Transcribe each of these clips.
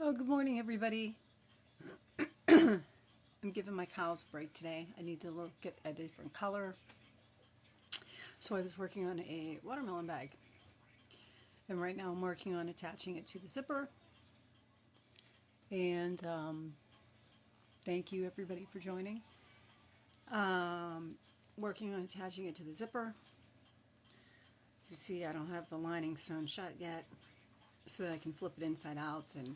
Oh, good morning, everybody. I'm giving my cows a break today. I need to look at a different color. So I was working on a watermelon bag. And right now I'm working on attaching it to the zipper. And thank you, everybody, for joining. Working on attaching it to the zipper. You see, I don't have the lining sewn shut yet, so that I can flip it inside out. And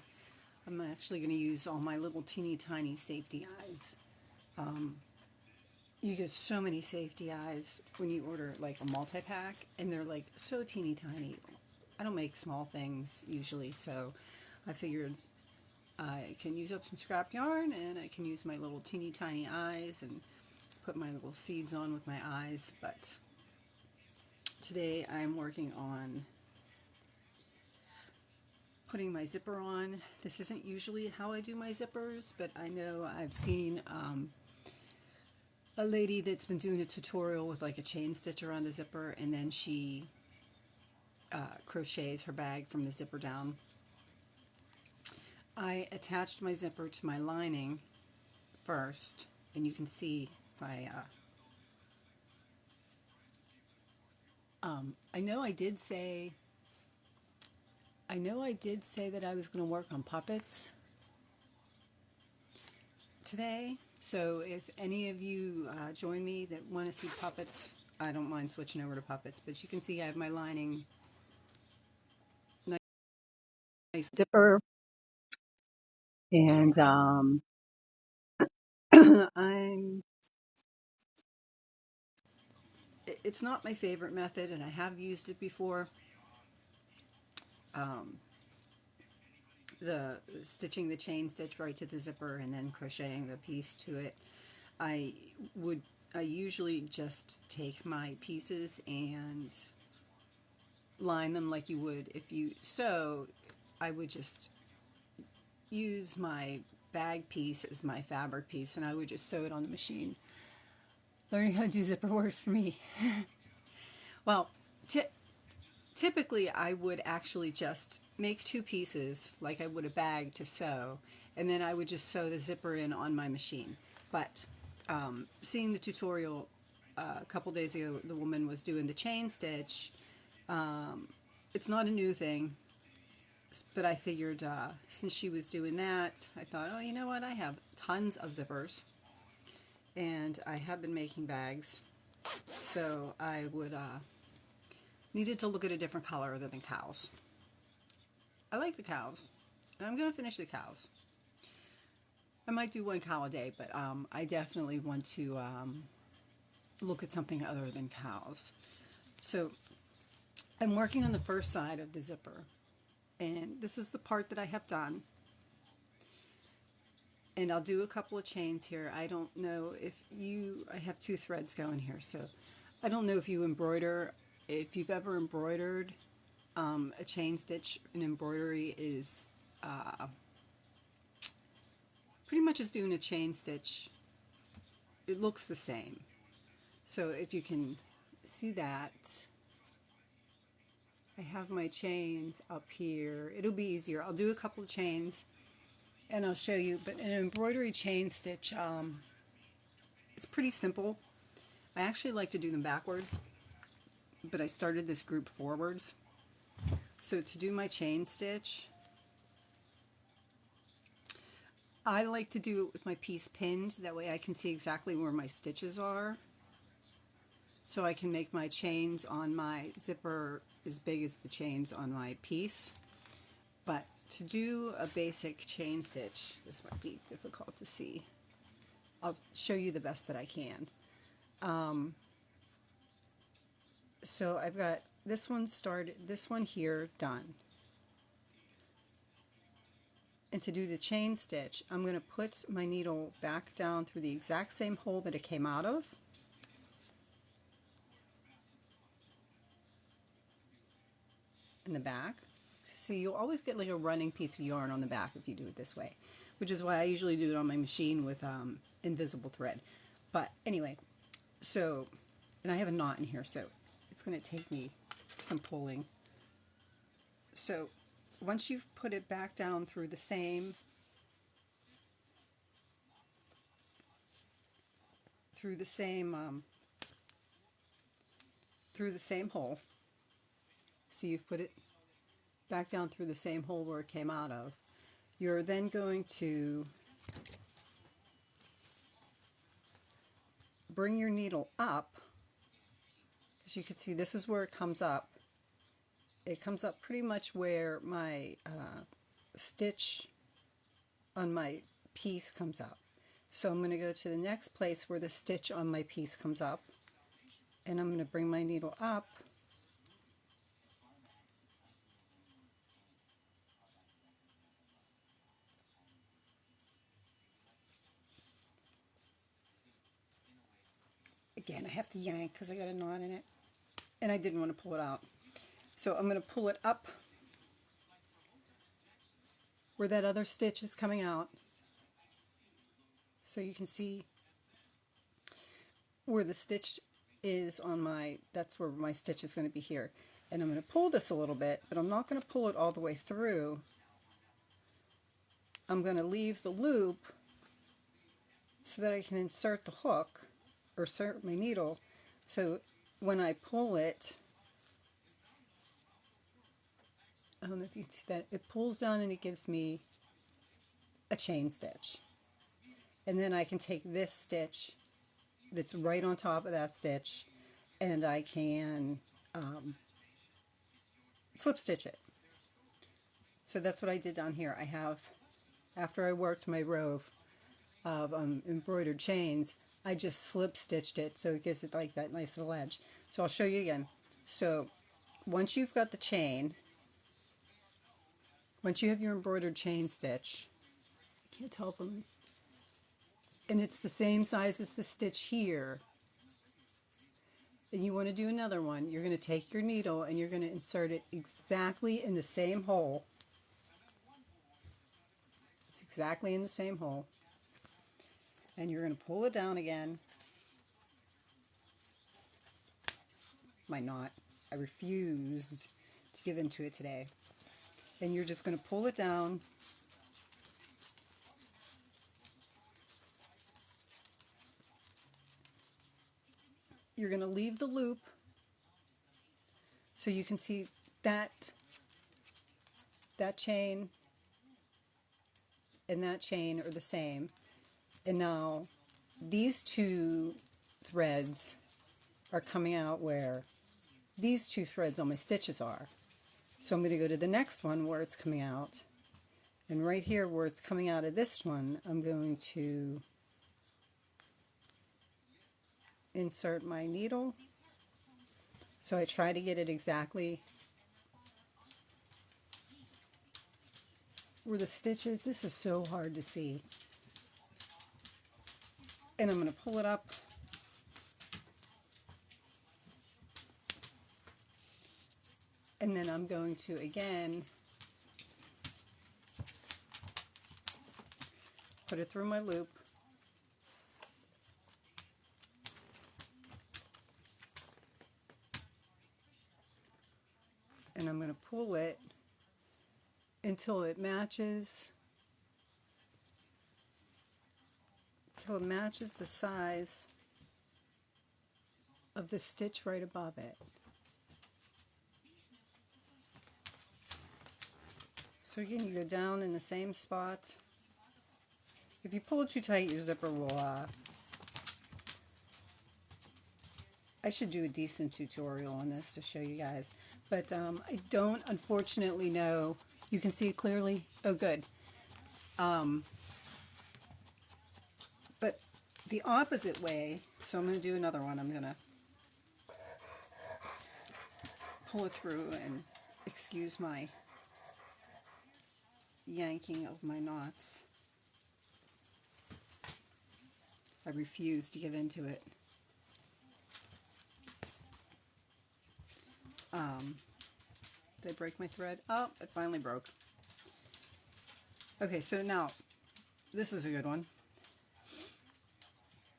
I'm actually going to use all my little teeny tiny safety eyes. You get so many safety eyes when you order like a multi-pack, and they're like so teeny tiny. I don't make small things usually, so I figured I can use up some scrap yarn and I can use my little teeny tiny eyes and put my little seeds on with my eyes. But today I'm working on putting my zipper on. This isn't usually how I do my zippers, but I know I've seen a lady that's been doing a tutorial with like a chain stitch around the zipper, and then she crochets her bag from the zipper down. I attached my zipper to my lining first, and you can see if I know I did say that I was going to work on puppets today. So if any of you join me that want to see puppets, I don't mind switching over to puppets. But you can see I have my lining, nice zipper, and I'm. It's not my favorite method, and I have used it before. Um, the stitching the chain stitch right to the zipper and then crocheting the piece to it. I would I usually just take my pieces and line them like you would if you sew. I would just use my bag piece as my fabric piece and I would just sew it on the machine. Learning how to do zipper works for me. Well, typically I would actually just make two pieces like I would a bag to sew, and then I would just sew the zipper in on my machine. But seeing the tutorial a couple days ago, the woman was doing the chain stitch. It's not a new thing, but I figured since she was doing that, I thought, oh, you know what? I have tons of zippers, and I have been making bags, so I would needed to look at a different color other than cows. I like the cows, and I'm going to finish the cows. I might do one cow a day, but I definitely want to look at something other than cows. So I'm working on the first side of the zipper, and this is the part that I have done. And I'll do a couple of chains here. I don't know I have two threads going here, so I don't know if you embroider, if you've ever embroidered a chain stitch. An embroidery is pretty much as doing a chain stitch. It looks the same. So if you can see that, I have my chains up here. It'll be easier. I'll do a couple of chains and I'll show you. But an embroidery chain stitch, it's pretty simple. I actually like to do them backwards, but I started this group forwards. So to do my chain stitch, I like to do it with my piece pinned. That way I can see exactly where my stitches are. So I can make my chains on my zipper as big as the chains on my piece. But to do a basic chain stitch, this might be difficult to see. I'll show you the best that I can. So I've got this one here done. And to do the chain stitch, I'm going to put my needle back down through the exact same hole that it came out of. In the back. See, you'll always get like a running piece of yarn on the back if you do it this way, which is why I usually do it on my machine with invisible thread. But anyway, so, and I have a knot in here, so it's going to take me some pulling. So once you've put it back down through the same through the same hole, so you've put it back down through the same hole where it came out of, you're then going to bring your needle up. As you can see, this is where it comes up. It comes up pretty much where my stitch on my piece comes up. So I'm going to go to the next place where the stitch on my piece comes up, and I'm going to bring my needle up again. I have to yank because I got a knot in it and I didn't want to pull it out. So I'm going to pull it up where that other stitch is coming out, so you can see where the stitch is on my, that's where my stitch is going to be here. And I'm going to pull this a little bit, but I'm not going to pull it all the way through. I'm going to leave the loop so that I can insert the hook or insert my needle, so when I pull it, I don't know if you can see that, it pulls down and it gives me a chain stitch. And then I can take this stitch that's right on top of that stitch and I can slip stitch it. So that's what I did down here. I have, after I worked my row of embroidered chains, I just slip stitched it so it gives it like that nice little edge. So I'll show you again. So once you've got the chain, once you have your embroidered chain stitch, I can't tell them, and it's the same size as the stitch here, and you want to do another one, you're going to take your needle and you're going to insert it exactly in the same hole. It's exactly in the same hole. And you're going to pull it down again. My knot. I refused to give into it today. And you're just going to pull it down. You're going to leave the loop so you can see that chain and that chain are the same. And now these two threads are coming out where these two threads on my stitches are. So I'm going to go to the next one where it's coming out. And right here where it's coming out of this one, I'm going to insert my needle. So I try to get it exactly where the stitch is. This is so hard to see. And I'm going to pull it up. And then I'm going to, again, put it through my loop. And I'm going to pull it until it matches, the size of the stitch right above it. So again, you go down in the same spot. If you pull it too tight, your zipper will, I should do a decent tutorial on this to show you guys. But I don't, unfortunately, know. You can see it clearly? Oh, good. But the opposite way, so I'm going to do another one. I'm going to pull it through, and excuse my yanking of my knots. I refuse to give into it. Did I break my thread? Oh, it finally broke. Okay, so now, this is a good one.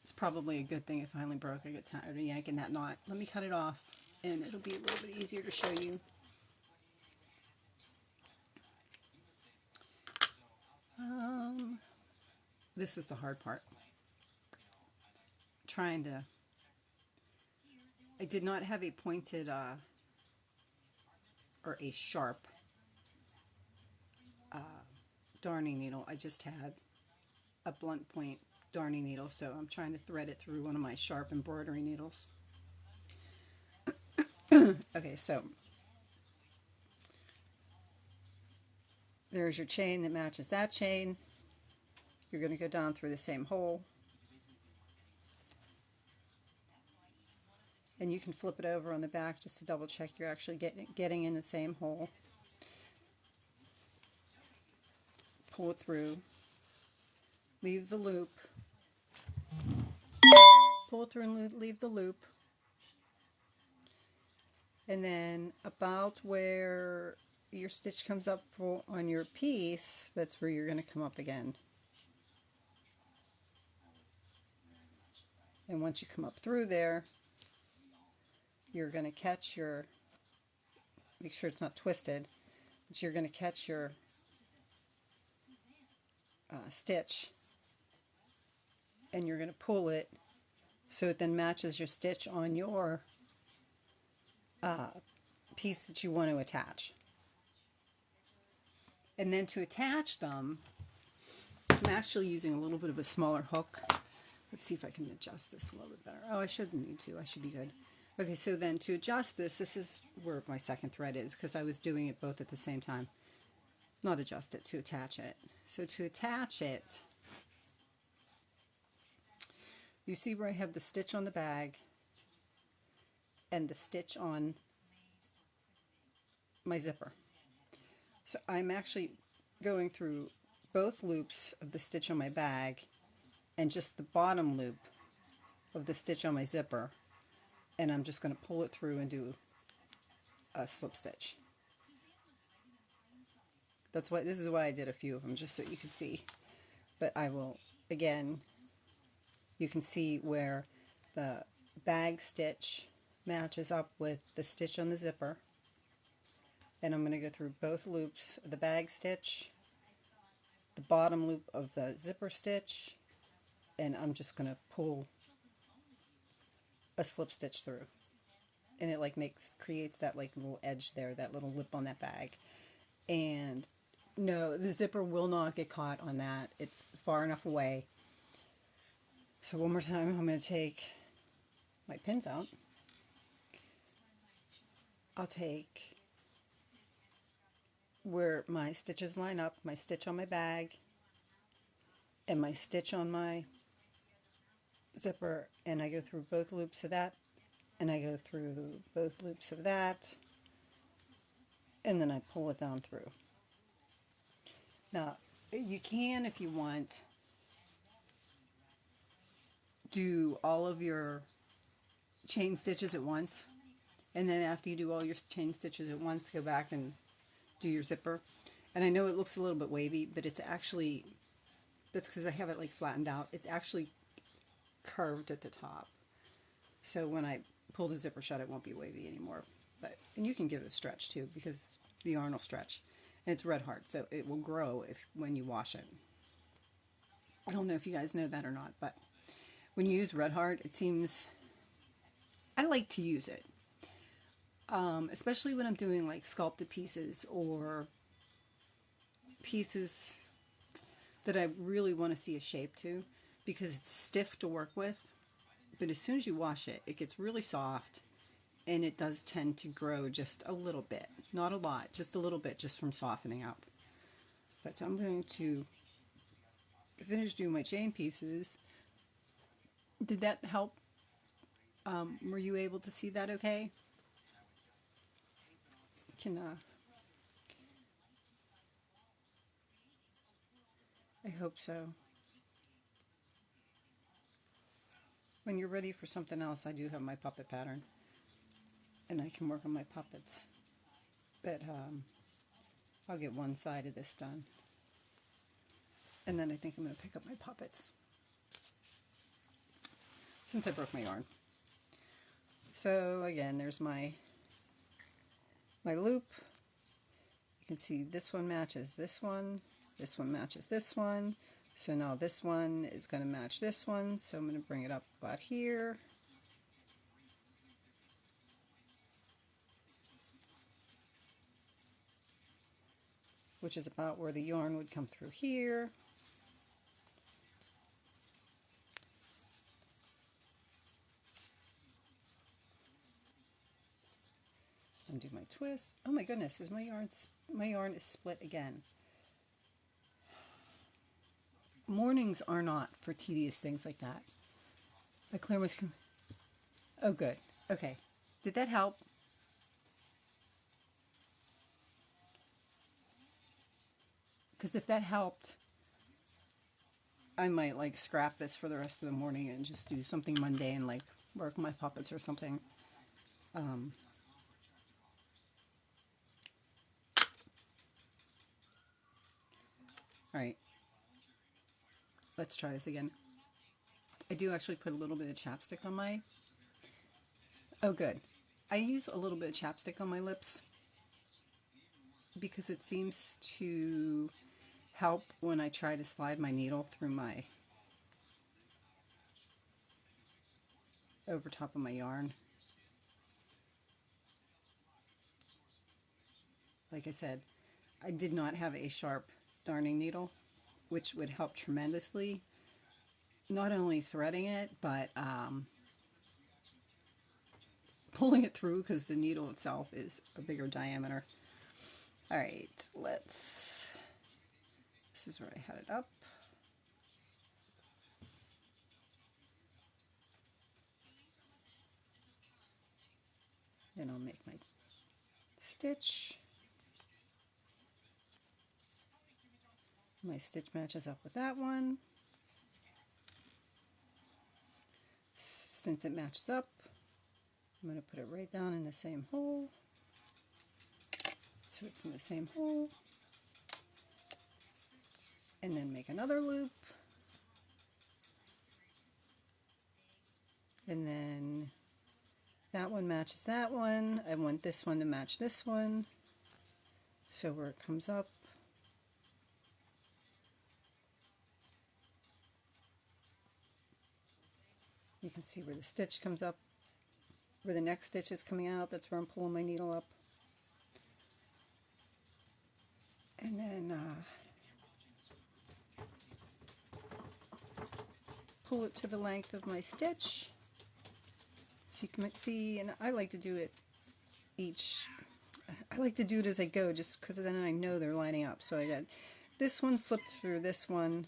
It's probably a good thing it finally broke. I get tired of yanking that knot. Let me cut it off, and it'll be a little bit easier to show you. this is the hard part. Trying to, I did not have a pointed or a sharp darning needle. I just had a blunt point darning needle, so I'm trying to thread it through one of my sharp embroidery needles. Okay, so there's your chain that matches that chain. You're going to go down through the same hole, and you can flip it over on the back just to double check you're actually getting in the same hole. Pull it through, leave the loop, pull it through and leave the loop, and then about where your stitch comes up on your piece, that's where you're going to come up again. And once you come up through there, you're going to catch your, make sure it's not twisted, but you're going to catch your stitch, and you're going to pull it so it then matches your stitch on your piece that you want to attach. And then to attach them, I'm actually using a little bit of a smaller hook. Let's see if I can adjust this a little bit better. Oh, I shouldn't need to. I should be good. Okay, so then to adjust this, this is where my second thread is because I was doing it both at the same time. Not adjust it, to attach it. So to attach it, you see where I have the stitch on the bag and the stitch on my zipper. So I'm actually going through both loops of the stitch on my bag and just the bottom loop of the stitch on my zipper, and I'm just going to pull it through and do a slip stitch. This is why I did a few of them, just so you can see. But I will, again, you can see where the bag stitch matches up with the stitch on the zipper. And I'm going to go through both loops of the bag stitch, the bottom loop of the zipper stitch, and I'm just going to pull a slip stitch through. And it like creates that like little edge there, that little lip on that bag. And no, the zipper will not get caught on that. It's far enough away. So one more time, I'm going to take my pins out. I'll take where my stitches line up, my stitch on my bag and my stitch on my zipper, and I go through both loops of that, and I go through both loops of that, and then I pull it down through. Now, you can, if you want, do all of your chain stitches at once, and then after you do all your chain stitches at once, go back and do your zipper. And I know it looks a little bit wavy, but it's actually, that's because I have it like flattened out. It's actually curved at the top. So when I pull the zipper shut, it won't be wavy anymore. And you can give it a stretch too, because the yarn will stretch. And it's red heart, so it will grow when you wash it. I don't know if you guys know that or not, but when you use red heart, it seems, I like to use it. Especially when I'm doing like sculpted pieces or pieces that I really want to see a shape to, because it's stiff to work with, but as soon as you wash it, it gets really soft, and it does tend to grow just a little bit. Not a lot, just a little bit, just from softening up. But I'm going to finish doing my chain pieces. Did that help? Were you able to see that okay? I hope so. When you're ready for something else, I do have my puppet pattern, and I can work on my puppets. But I'll get one side of this done, and then I think I'm going to pick up my puppets, since I broke my yarn. So again, there's my loop. You can see this one matches this one matches this one. So now this one is going to match this one, so I'm going to bring it up about here. Which is about where the yarn would come through here. Undo my twist. Oh my goodness, is my yarn is split again. Mornings are not for tedious things like that. I clear my screen. Oh good. Okay. Did that help? Because if that helped, I might like scrap this for the rest of the morning and just do something mundane like work my puppets or something. Alright, let's try this again. I do actually put a little bit of chapstick on my... Oh good. I use a little bit of chapstick on my lips because it seems to help when I try to slide my needle through my... over top of my yarn. Like I said, I did not have a sharp darning needle, which would help tremendously. Not only threading it, but pulling it through because the needle itself is a bigger diameter. Alright, this is where I had it up. Then I'll make my stitch. My stitch matches up with that one. Since it matches up, I'm going to put it right down in the same hole. So it's in the same hole. And then make another loop. And then that one matches that one. I want this one to match this one. So where it comes up, you can see where the stitch comes up, where the next stitch is coming out. That's where I'm pulling my needle up. And then pull it to the length of my stitch. So you can see, and I like to do it I like to do it as I go just because then I know they're lining up. So I got this one slipped through this one.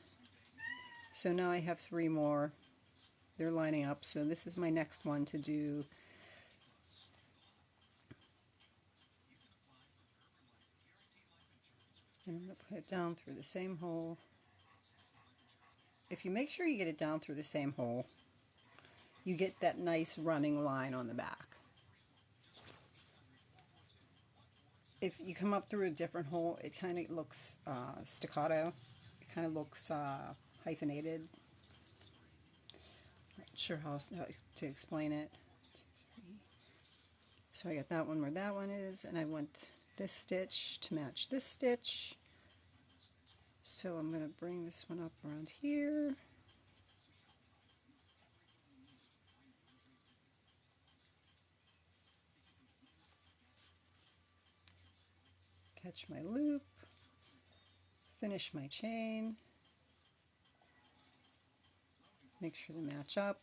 So now I have 3 more. They're lining up. So this is my next one to do. And I'm going to put it down through the same hole. If you make sure you get it down through the same hole, you get that nice running line on the back. If you come up through a different hole, it kind of looks staccato. It kind of looks hyphenated. Not sure how to explain it. So I got that one where that one is, and I want this stitch to match this stitch. So I'm going to bring this one up around here. Catch my loop, finish my chain, make sure they match up,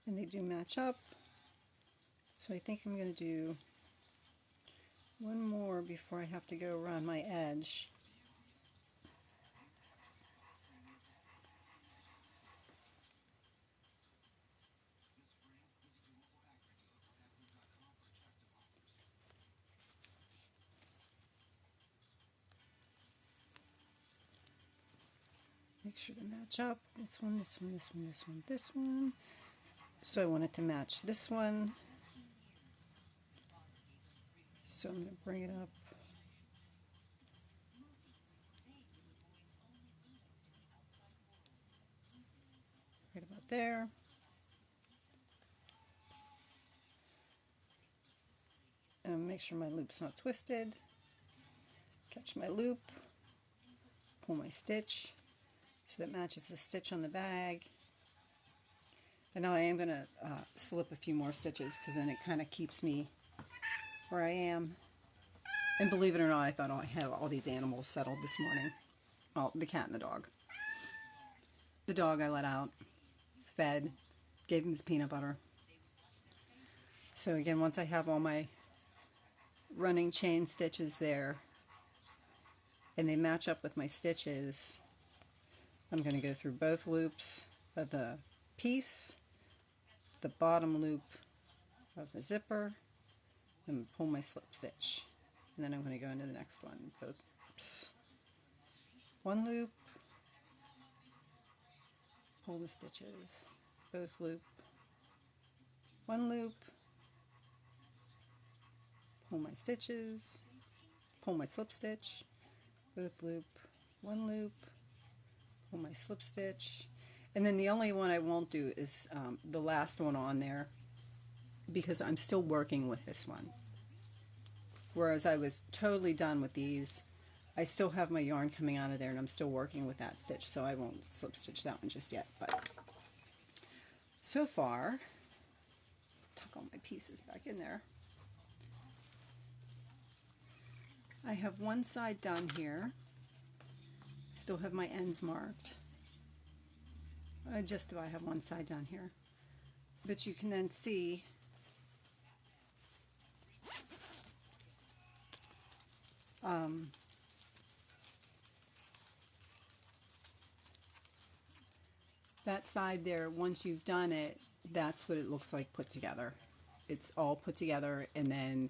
and they do match up. So I think I'm going to do one more before I have to go around my edge. Make sure to match up. This one, this one, this one, this one, this one. So I want it to match this one. So I'm going to bring it up. Right about there. And make sure my loop's not twisted. Catch my loop. pull my stitch so that matches the stitch on the bag. And now I am going to slip a few more stitches because then it kind of keeps me where I am. And believe it or not, I thought I had all these animals settled this morning. Well, the cat and the dog. The dog I let out, fed, gave him his peanut butter. So again, once I have all my running chain stitches there and they match up with my stitches, I'm going to go through both loops of the piece, the bottom loop of the zipper, and pull my slip stitch. And then I'm going to go into the next one. Both loops. One loop, pull the stitches, both loop, one loop, pull my stitches, pull my slip stitch, both loop, one loop, pull my slip stitch, and then the only one I won't do is the last one on there because I'm still working with this one. Whereas I was totally done with these, I still have my yarn coming out of there and I'm still working with that stitch, so I won't slip stitch that one just yet. But so far, tuck all my pieces back in there. I have one side done here. Still have my ends marked. I just about have one side done here. But you can then see that side there, once you've done it, that's what it looks like put together. It's all put together, and then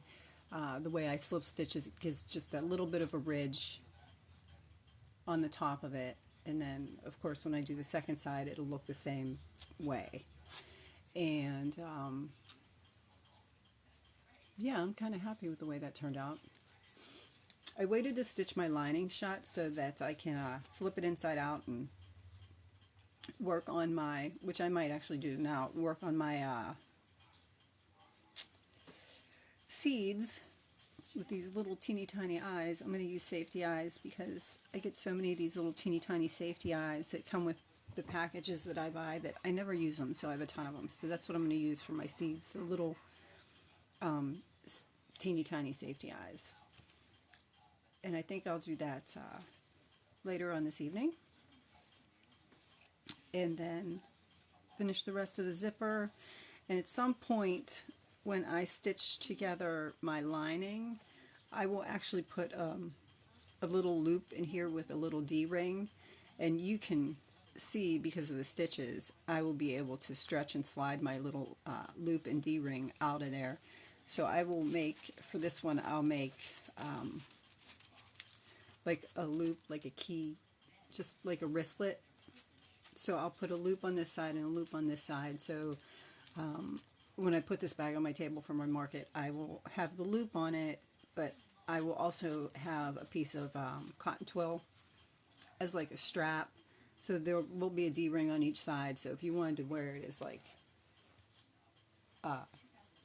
the way I slip stitch is it gives just that little bit of a ridge on the top of it, and then of course when I do the second side it'll look the same way. And yeah, I'm kind of happy with the way that turned out. I waited to stitch my lining shut so that I can flip it inside out and work on my, which I might actually do now, work on my seeds with these little teeny tiny eyes. I'm going to use safety eyes because I get so many of these little teeny tiny safety eyes that come with the packages that I buy that I never use them, so I have a ton of them. So that's what I'm going to use for my seeds, so little teeny tiny safety eyes. And I think I'll do that later on this evening. And then finish the rest of the zipper. And at some point when I stitch together my lining, I will actually put a little loop in here with a little D-ring, and you can see because of the stitches I will be able to stretch and slide my little loop and D-ring out of there. So I will make, for this one, I'll make like a loop, like a key, just like a wristlet. So I'll put a loop on this side and a loop on this side. So when I put this bag on my table for my market, I will have the loop on it, but I will also have a piece of cotton twill as like a strap. So there will be a D-ring on each side. So if you wanted to wear it as like,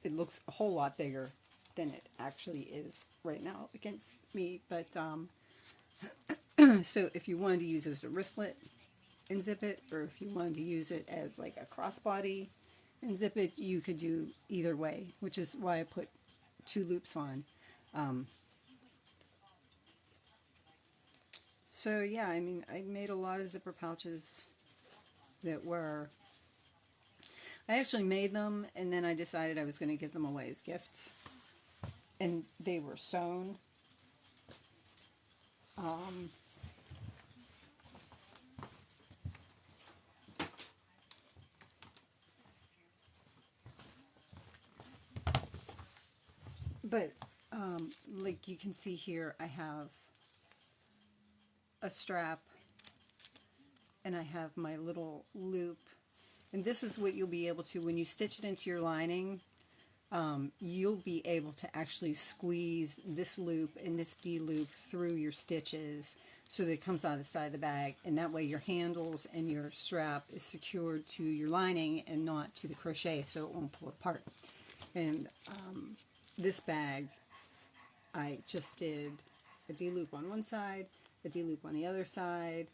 it looks a whole lot bigger than it actually is right now against me. But so if you wanted to use it as a wristlet and zip it, or if you wanted to use it as like a crossbody and zip it, you could do either way, which is why I put two loops on. So yeah, I mean, I made a lot of zipper pouches that were, I actually made them and then I decided I was going to give them away as gifts, and they were sewn. But like you can see here, I have a strap and I have my little loop, and this is what you'll be able to, when you stitch it into your lining, you'll be able to actually squeeze this loop and this D loop through your stitches so that it comes out of the side of the bag, and that way your handles and your strap is secured to your lining and not to the crochet, so it won't pull apart. And this bag, I just did a D loop on one side a D-loop on the other side.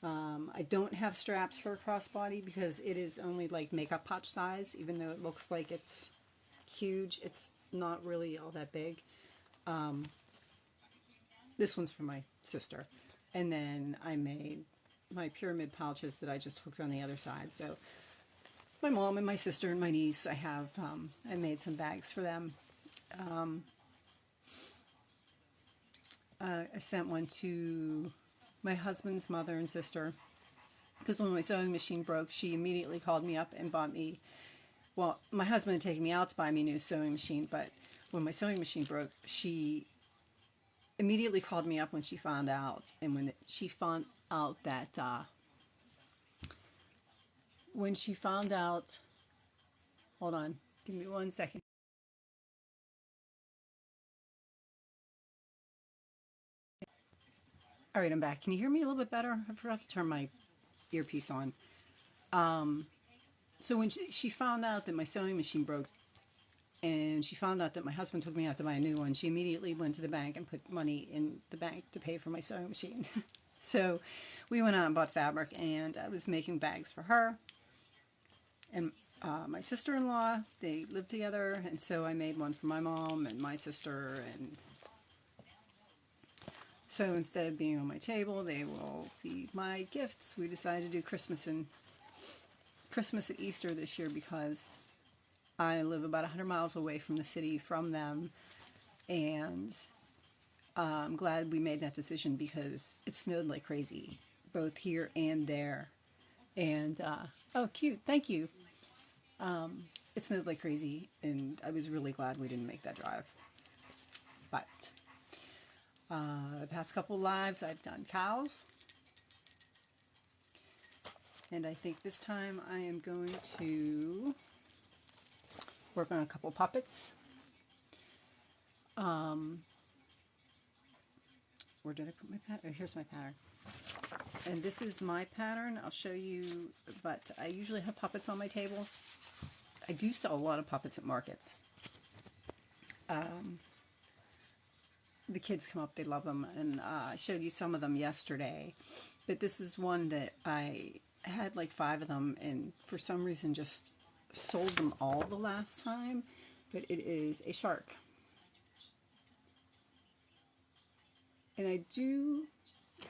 I don't have straps for a crossbody because it is only like makeup pouch size, even though it looks like it's huge. It's not really all that big. This one's for my sister. And then I made my pyramid pouches that I just hooked on the other side. So my mom and my sister and my niece, I made some bags for them. I sent one to my husband's mother and sister because when my sewing machine broke, she immediately called me up and bought me. Well, my husband had taken me out to buy me a new sewing machine, but when my sewing machine broke, she immediately called me up when she found out. And she found out that when she found out, hold on, give me 1 second. All right, I'm back. Can you hear me a little bit better? I forgot to turn my earpiece on. So when she found out that my sewing machine broke, and she found out that my husband took me out to buy a new one, she immediately went to the bank and put money in the bank to pay for my sewing machine. So we went out and bought fabric, and I was making bags for her. And my sister-in-law, they live together, and so I made one for my mom and my sister. And so instead of being on my table, they will be my gifts. We decided to do Christmas and Easter this year because I live about 100 miles away from the city from them, and I'm glad we made that decision because it snowed like crazy, both here and there. And, oh, cute, thank you. It snowed like crazy, and I was really glad we didn't make that drive. But the past couple lives, I've done cows, and I think this time I am going to work on a couple puppets. Where did I put my pattern? Oh, here's my pattern. And this is my pattern. I'll show you, but I usually have puppets on my tables. I do sell a lot of puppets at markets. The kids come up, they love them, and I showed you some of them yesterday. But this is one that I had like 5 of them, and for some reason just sold them all the last time. But it is a shark. And I do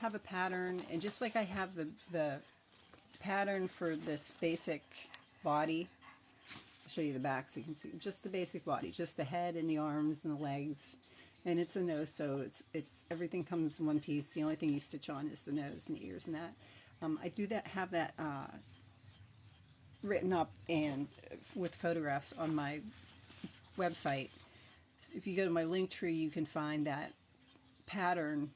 have a pattern, and just like I have the pattern for this basic body, I'll show you the back so you can see just the basic body, just the head and the arms and the legs, and it's a nose, so it's everything comes in one piece. The only thing you stitch on is the nose and the ears and that. I do have that written up and with photographs on my website. So if you go to my link tree, you can find that pattern.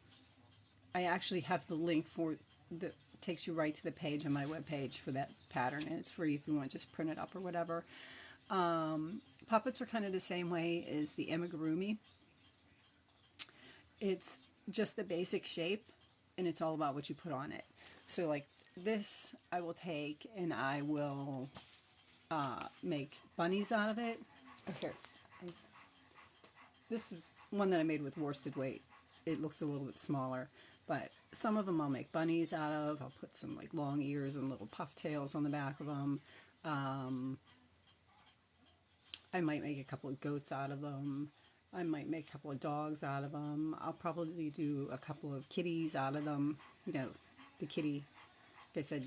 I actually have the link for the takes you right to the page on my webpage for that pattern, and it's free if you want to just print it up or whatever. Puppets are kind of the same way as the amigurumi. It's just the basic shape, and it's all about what you put on it. So like this, I will take and I will make bunnies out of it. Okay, this is one that I made with worsted weight. It looks a little bit smaller, but some of them I'll make bunnies out of. I'll put some like long ears and little puff tails on the back of them. I might make a couple of goats out of them. I might make a couple of dogs out of them. I'll probably do a couple of kitties out of them. You know, the kitty, like I said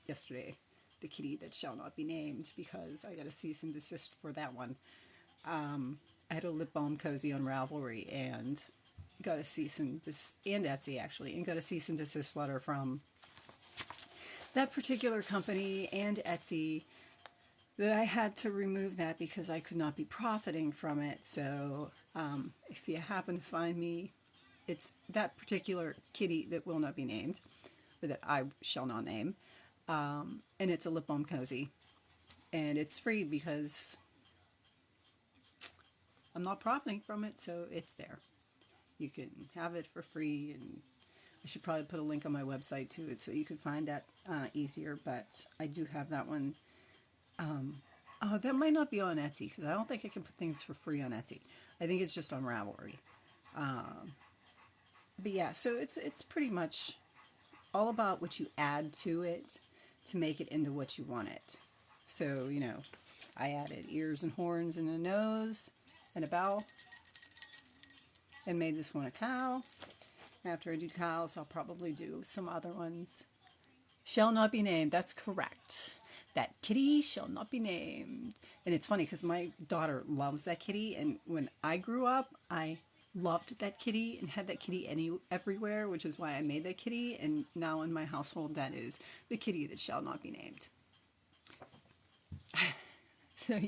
yesterday, the kitty that shall not be named because I got a cease and desist for that one. I had a lip balm cozy on Ravelry and got a cease and Etsy actually, and got a cease and desist letter from that particular company and Etsy that I had to remove that because I could not be profiting from it. So if you happen to find me, it's that particular kitty that will not be named, or that I shall not name, and it's a lip balm cozy, and it's free because I'm not profiting from it, so it's there. You can have it for free, and I should probably put a link on my website to it so you can find that easier, but I do have that one. Oh, that might not be on Etsy because I don't think I can put things for free on Etsy. I think it's just on Ravelry. but yeah, so it's pretty much all about what you add to it to make it into what you want it. So, I added ears and horns and a nose and a bell and made this one a cow. After I do cows, I'll probably do some other ones. Shall not be named. That's correct. That kitty shall not be named. And it's funny because my daughter loves that kitty. And when I grew up, I loved that kitty and had that kitty everywhere, which is why I made that kitty. And now in my household, that is the kitty that shall not be named. So,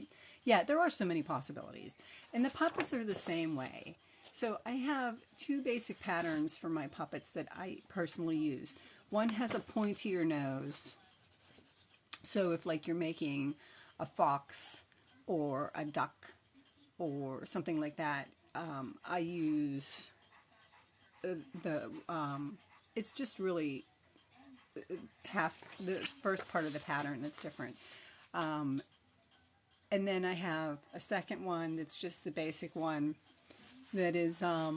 yeah, there are so many possibilities. And the puppets are the same way. So I have two basic patterns for my puppets that I personally use. One has a pointier nose. So if like you're making a fox or a duck or something like that, I use it's just really half the first part of the pattern that's different. And then I have a second one that's just the basic one that is a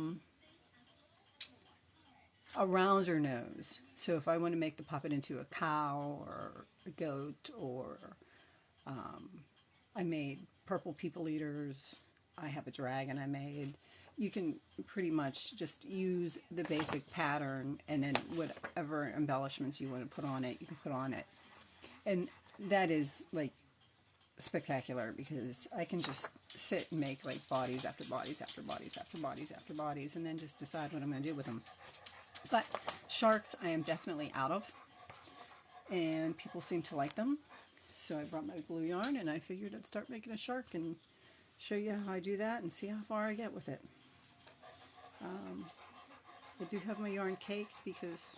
rounder nose. So if I want to make the puppet into a cow or a goat, or I made purple people eaters, I have a dragon I made. You can pretty much just use the basic pattern and then whatever embellishments you want to put on it, you can put on it. And that is like spectacular because I can just sit and make like bodies after bodies after bodies after bodies after bodies and then just decide what I'm going to do with them. But sharks I am definitely out of, and people seem to like them. So I brought my glue yarn and I figured I'd start making a shark and show you how I do that and see how far I get with it. I do have my yarn cakes because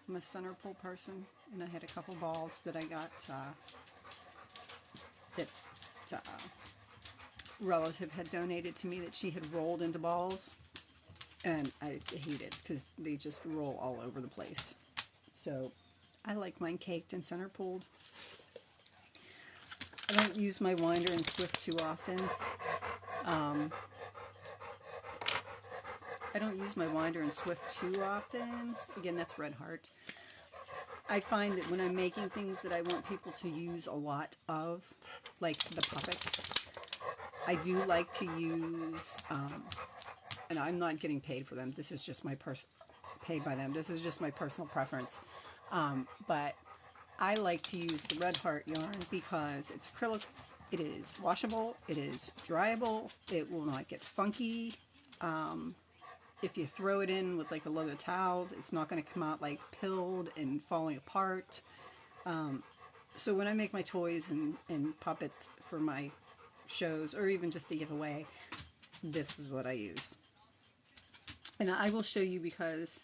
I'm a center pull person, and I had a couple balls that I got that relative had donated to me that she had rolled into balls, and I hate it because they just roll all over the place. So I like mine caked and center pulled. I don't use my winder and swift too often. Again, that's Red Heart. I find that when I'm making things that I want people to use a lot of, like the puppets, I do like to use, and I'm not getting paid for them. This is just paid by them. This is just my personal preference. But I like to use the Red Heart yarn because it's acrylic. It is washable. It is dryable. It will not get funky. If you throw it in with like a load of towels, it's not going to come out like pilled and falling apart. So when I make my toys and puppets for my shows, or even just to give away, this is what I use. And I will show you because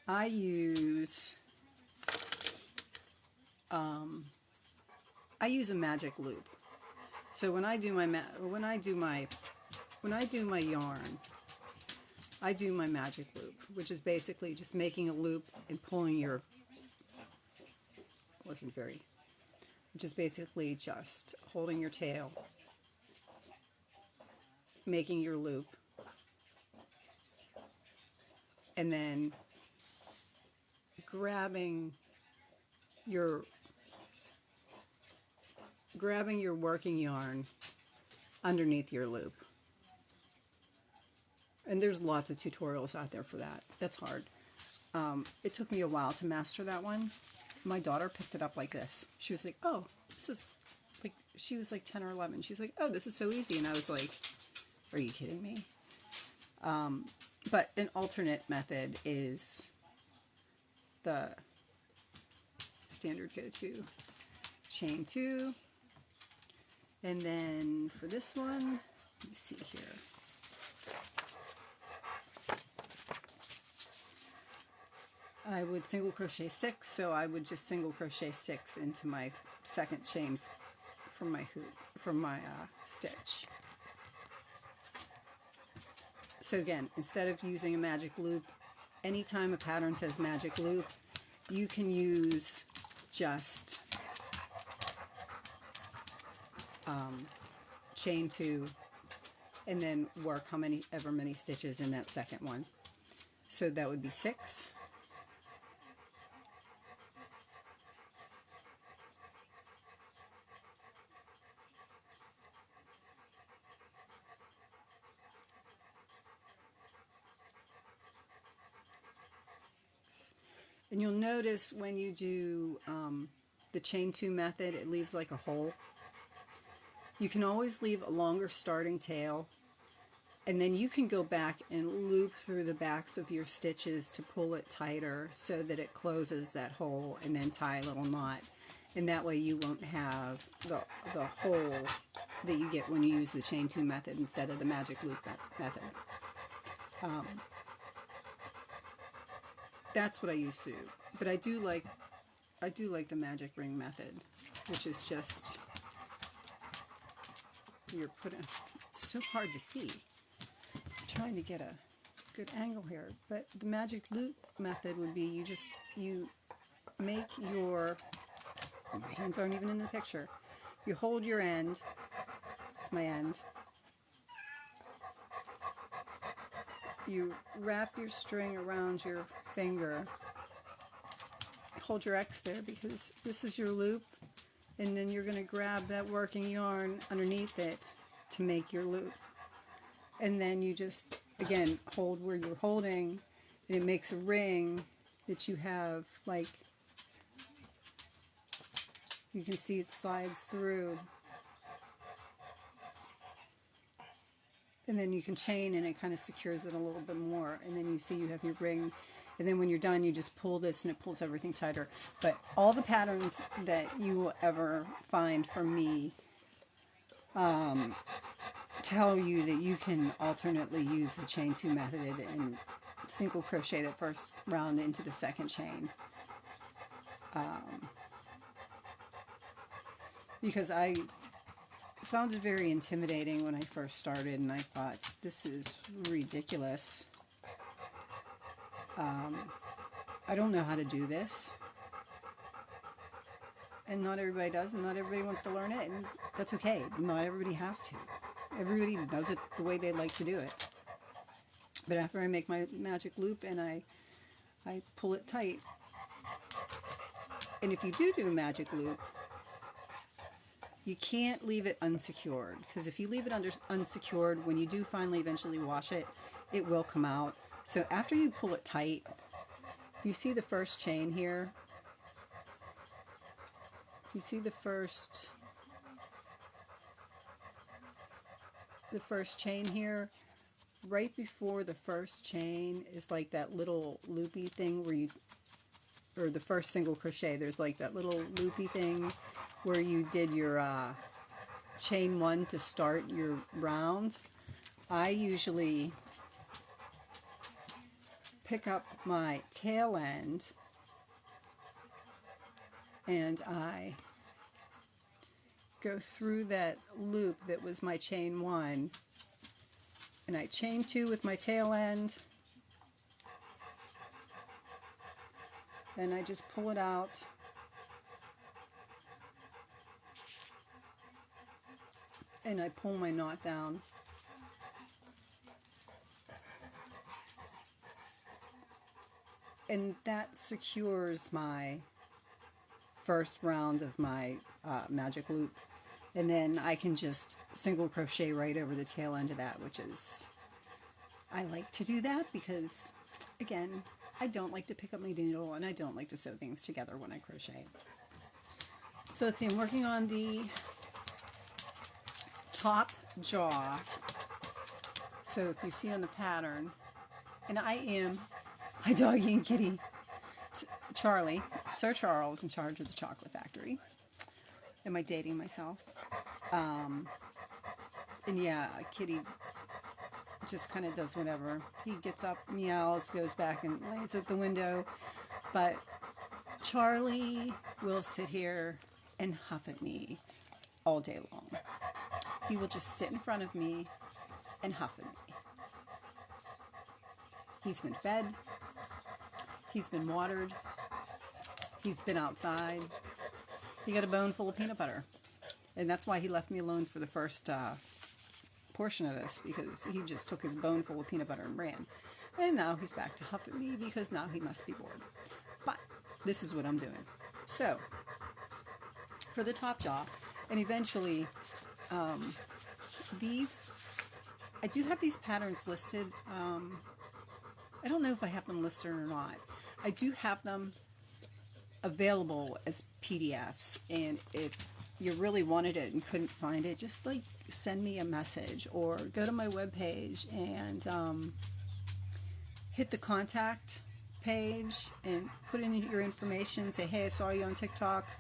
I use a magic loop. So when I do my yarn, I do my magic loop, which is basically just making a loop and pulling your, which is basically just holding your tail, making your loop, and then grabbing your working yarn underneath your loop. And there's lots of tutorials out there for that. That's hard. It took me a while to master that one. My daughter picked it up like this. She was like, oh, this is like, she was like 10 or 11. She's like, oh, this is so easy. And I was like, are you kidding me? But an alternate method is the standard go-to. Chain 2. And then for this one, let me see here. I would single crochet 6, so I would just single crochet 6 into my second chain from my stitch. So again, instead of using a magic loop, anytime a pattern says magic loop, you can use just chain 2 and then work ever many stitches in that second one. So that would be 6. And you'll notice when you do the chain 2 method, it leaves like a hole. You can always leave a longer starting tail, and then you can go back and loop through the backs of your stitches to pull it tighter so that it closes that hole, and then tie a little knot. And that way you won't have the hole that you get when you use the chain 2 method instead of the magic loop method. That's what I used to do. But I do like the magic ring method, which is just you're putting. It's so hard to see. I'm trying to get a good angle here, but the magic loop method would be you make your. My hands aren't even in the picture. You hold your end. It's my end. You wrap your string around your finger. Hold your X there because this is your loop, and then you're going to grab that working yarn underneath it to make your loop. And then you just, again, hold where you're holding, and it makes a ring that you have, like, you can see it slides through. And then you can chain, and it kind of secures it a little bit more. And then you see you have your ring. And then when you're done, you just pull this, and it pulls everything tighter. But all the patterns that you will ever find from me tell you that you can alternately use the chain 2 method and single crochet that first round into the second chain. Because I found it very intimidating when I first started, and I thought, this is ridiculous. I don't know how to do this. And not everybody does, and not everybody wants to learn it, and that's okay. Not everybody has to. Everybody does it the way they like to do it. But after I make my magic loop and I pull it tight, and if you do a magic loop, you can't leave it unsecured, because if you leave it unsecured, when you do finally eventually wash it, it will come out. So after you pull it tight, you see the first chain here? You see the first chain here? Right before the first chain is like that little loopy thing where or the first single crochet, there's like that little loopy thing where you did your chain 1 to start your round. I usually pick up my tail end and I go through that loop that was my chain 1, and I chain 2 with my tail end, and I just pull it out, and I pull my knot down. And that secures my first round of my magic loop. And then I can just single crochet right over the tail end of that, which is, I like to do that because, again, I don't like to pick up my needle, and I don't like to sew things together when I crochet. So let's see, I'm working on the top jaw. So if you see on the pattern, and I am my doggy and kitty, Charlie, Sir Charles, in charge of the chocolate factory. Am I dating myself? And yeah, Kitty just kind of does whatever. He gets up, meows, goes back and lays at the window. But Charlie will sit here and huff at me all day long. He will just sit in front of me and huff at me. He's been fed. He's been watered. He's been outside. He got a bone full of peanut butter. And that's why he left me alone for the first portion of this, because he just took his bone full of peanut butter and ran. And now he's back to huff at me because now he must be bored. But this is what I'm doing. So, for the top jaw, and eventually, these, I do have these patterns listed. I don't know if I have them listed or not. I do have them available as PDFs, and if you really wanted it and couldn't find it, just like send me a message or go to my webpage and hit the contact page and put in your information. Say, hey, I saw you on TikTok.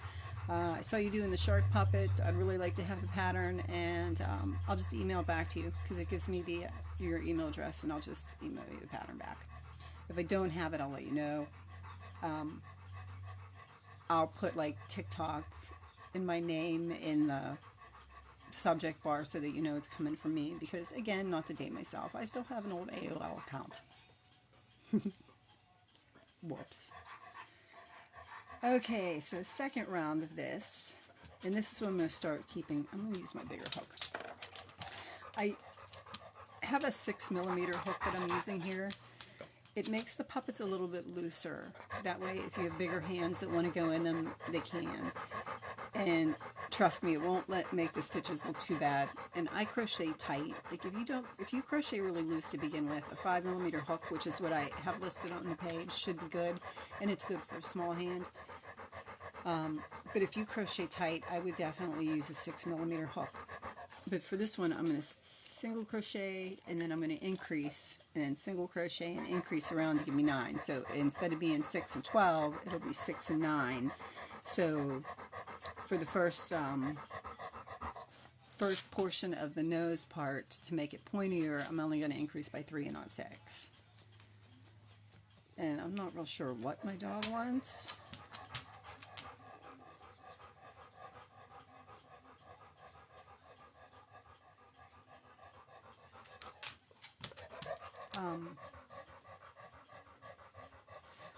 I saw you doing the shark puppet. I'd really like to have the pattern, and I'll just email it back to you because it gives me your email address, and I'll just email you the pattern back. If I don't have it, I'll let you know. I'll put like TikTok in my name in the subject bar so that you know it's coming from me, because again, not to date myself, I still have an old AOL account. Whoops. Okay, so second round of this, and this is what I'm going to start keeping. I'm going to use my bigger hook. I have a 6mm hook that I'm using here. It makes the puppets a little bit looser. That way, if you have bigger hands that want to go in them, they can. And trust me, it won't make the stitches look too bad. And I crochet tight. Like if you crochet really loose to begin with, a 5mm hook, which is what I have listed on the page, should be good. And it's good for a small hand. But if you crochet tight, I would definitely use a 6mm hook. But for this one, I'm going to single crochet, and then I'm going to increase, and then single crochet and increase around to give me 9. So instead of being 6 and 12, it'll be 6 and 9. So for the first portion of the nose part, to make it pointier, I'm only going to increase by 3 and not 6. And I'm not real sure what my dog wants.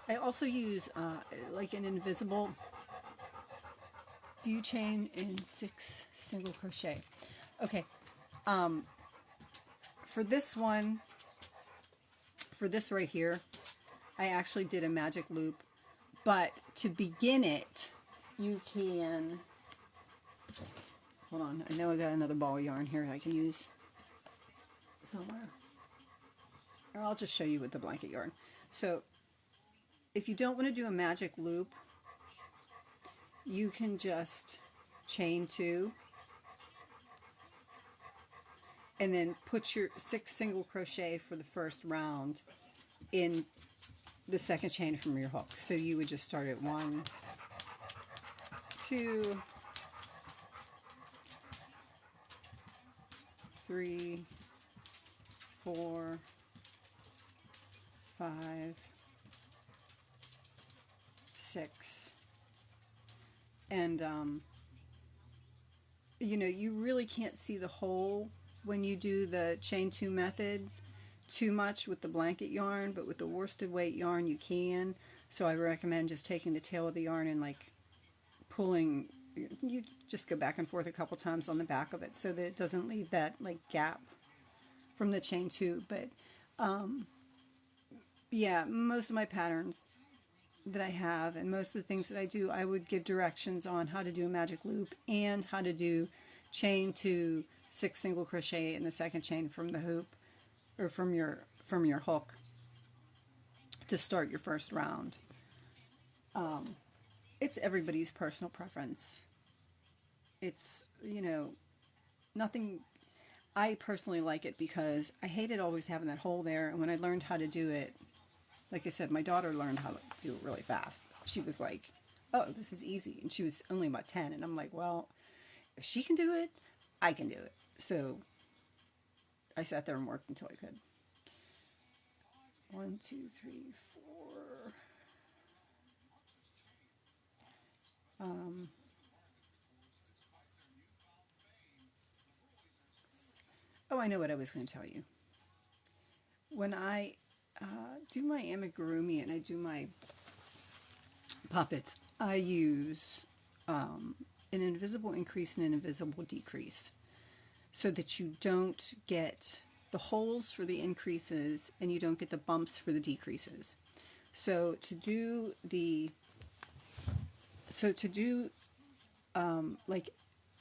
I also use like an invisible. Do you chain in 6 single crochet? Okay. For this one, for this right here, I actually did a magic loop. But to begin it, you can. Hold on. I know I got another ball of yarn here I can use somewhere. Or I'll just show you with the blanket yarn. So if you don't want to do a magic loop, you can just chain 2 and then put your 6 single crochet for the first round in the second chain from your hook. So you would just start at 1, 2, 3, 4, 5, 6, and you know, you really can't see the hole when you do the chain 2 method too much with the blanket yarn, but with the worsted weight yarn you can. So I recommend just taking the tail of the yarn and like pulling. You just go back and forth a couple times on the back of it so that it doesn't leave that like gap from the chain 2. But yeah, most of my patterns that I have and most of the things that I do, I would give directions on how to do a magic loop and how to do chain 2, 6 single crochet in the second chain from the hoop or from your hook to start your first round. It's everybody's personal preference. It's, you know, nothing. I personally like it because I hated always having that hole there, and when I learned how to do it, like I said, my daughter learned how to do it really fast. She was like, oh, this is easy. And she was only about 10. And I'm like, well, if she can do it, I can do it. So I sat there and worked until I could. 1, 2, 3, 4. Oh, I know what I was going to tell you. When I do my amigurumi and I do my puppets, I use an invisible increase and an invisible decrease so that you don't get the holes for the increases and you don't get the bumps for the decreases. So to do like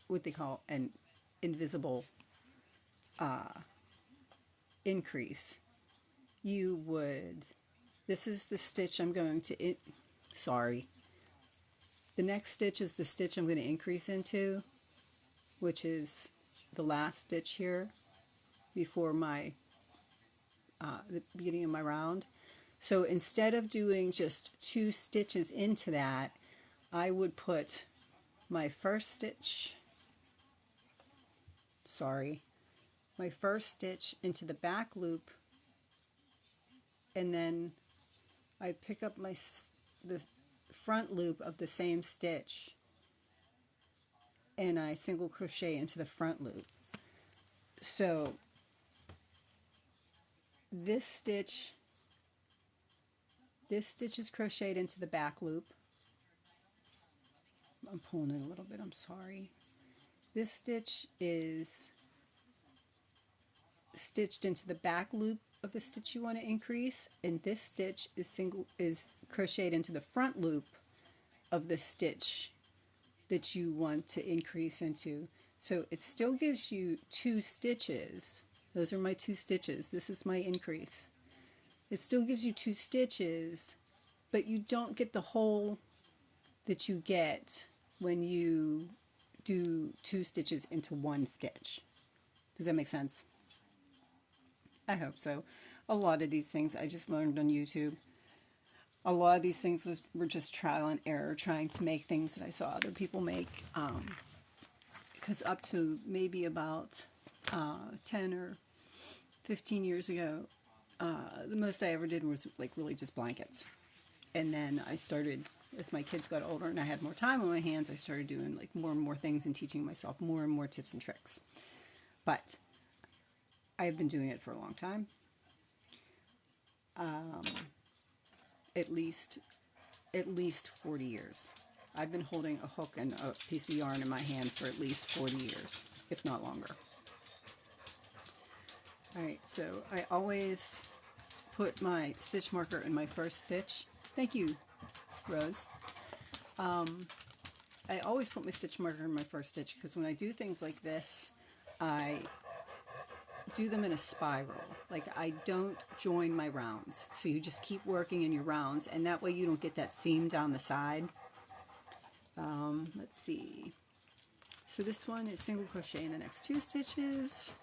what they call an invisible increase, you would, this is the stitch I'm going to, sorry, the next stitch is the stitch I'm going to increase into, which is the last stitch here before my the beginning of my round. So instead of doing just 2 stitches into that, I would put my first stitch, my first stitch into the back loop, and then I pick up the front loop of the same stitch and I single crochet into the front loop. So this stitch is crocheted into the back loop. I'm pulling it a little bit, I'm sorry. This stitch is stitched into the back loop of the stitch you want to increase, and this stitch is crocheted into the front loop of the stitch that you want to increase into. So it still gives you 2 stitches. Those are my 2 stitches. This is my increase. It still gives you 2 stitches, but you don't get the hole that you get when you do 2 stitches into 1 stitch. Does that make sense? I hope so. A lot of these things I just learned on YouTube. A lot of these things were just trial and error, trying to make things that I saw other people make. Because up to maybe about 10 or 15 years ago, the most I ever did was like really just blankets. And then I started, as my kids got older and I had more time on my hands, I started doing like more and more things and teaching myself more and more tips and tricks. But I've been doing it for a long time. At least 40 years. I've been holding a hook and a piece of yarn in my hand for at least 40 years, if not longer. Alright, so I always put my stitch marker in my first stitch. Thank you, Rose. I always put my stitch marker in my first stitch because when I do things like this, I do them in a spiral. Like, I don't join my rounds. So you just keep working in your rounds, and that way you don't get that seam down the side. Let's see. So this one is single crochet in the next 2 stitches.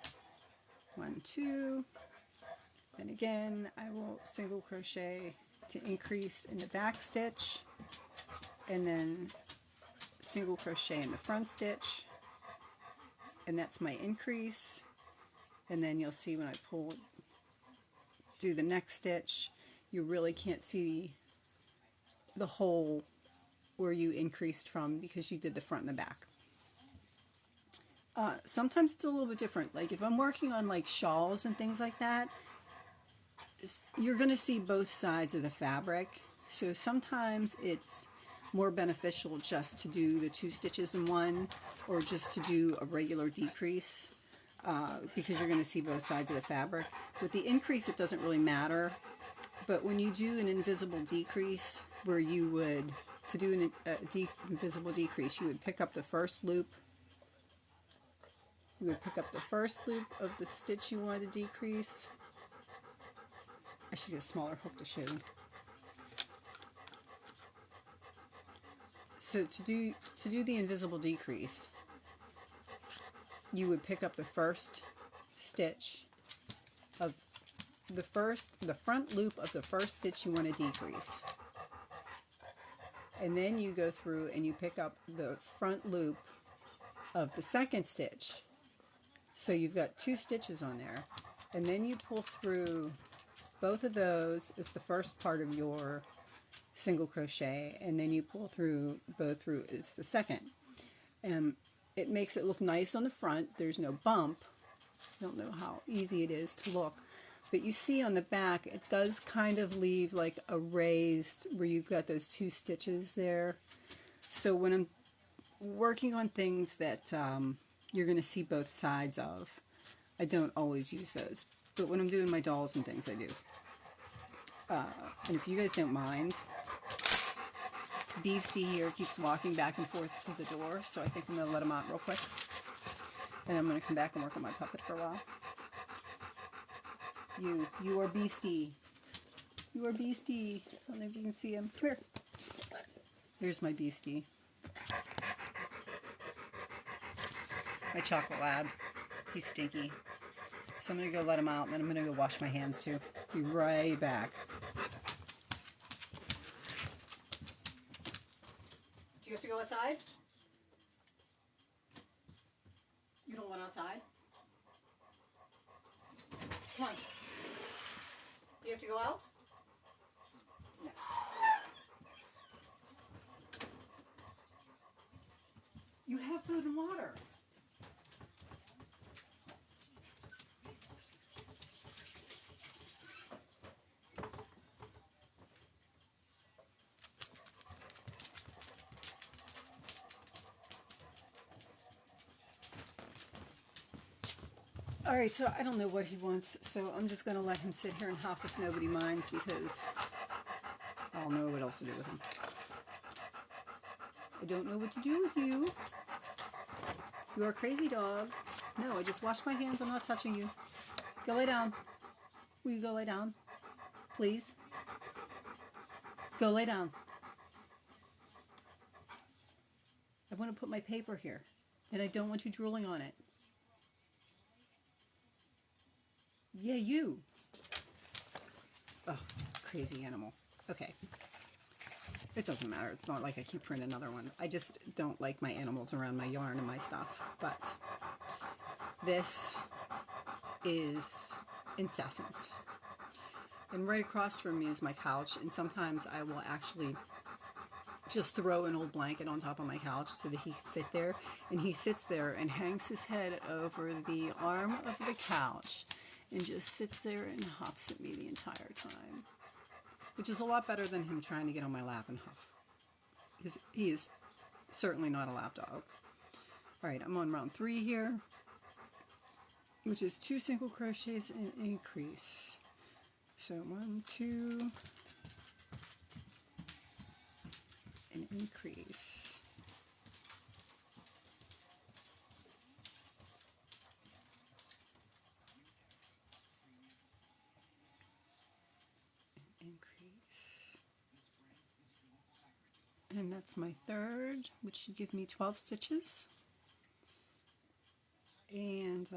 1, 2. Then again, I will single crochet to increase in the back stitch, and then single crochet in the front stitch, and that's my increase. And then you'll see when I do the next stitch, you really can't see the hole where you increased from because you did the front and the back. Sometimes it's a little bit different. Like if I'm working on like shawls and things like that, you're going to see both sides of the fabric. So sometimes it's more beneficial just to do the 2 stitches in one, or just to do a regular decrease. Because you're going to see both sides of the fabric. With the increase, it doesn't really matter, but when you do an invisible decrease, where you would, to do an invisible decrease, you would pick up the first loop, of the stitch you want to decrease. I should get a smaller hook to show you. So to do the invisible decrease, you would pick up the first stitch of the front loop of the first stitch you want to decrease. And then you go through and you pick up the front loop of the second stitch. So you've got 2 stitches on there. And then you pull through both of those as the first part of your single crochet, and then you pull through both through as the second. It makes it look nice on the front. There's no bump. I don't know how easy it is to look. But you see on the back, it does kind of leave like a raised, where you've got those 2 stitches there. So when I'm working on things that you're going to see both sides of, I don't always use those. but when I'm doing my dolls and things, I do. And if you guys don't mind, Beastie here keeps walking back and forth to the door, so I think I'm going to let him out real quick. And I'm going to come back and work on my puppet for a while. You are Beastie. You are Beastie. I don't know if you can see him. Come here. There's my Beastie. My chocolate lab. He's stinky. So I'm going to go let him out, and then I'm going to go wash my hands too. Be right back. Do you have to go outside? You don't want outside? Come on. Do you have to go out? No. You have food and water. Alright, so I don't know what he wants, so I'm just going to let him sit here and hop if nobody minds, because I don't know what else to do with him. I don't know what to do with you. You are a crazy dog. No, I just washed my hands. I'm not touching you. Go lay down. Will you go lay down? Please? Go lay down. I want to put my paper here, and I don't want you drooling on it. Yeah, you. Oh, crazy animal. Okay. It doesn't matter. It's not like I keep printing another one. I just don't like my animals around my yarn and my stuff. But this is incessant. And right across from me is my couch, and sometimes I will actually just throw an old blanket on top of my couch so that he can sit there. And he sits there and hangs his head over the arm of the couch and just sits there and huffs at me the entire time. Which is a lot better than him trying to get on my lap and huff. Because he is certainly not a lap dog. Alright, I'm on round 3 here, which is 2 single crochets and increase. So 1, 2, and increase. And that's my third, which should give me 12 stitches. And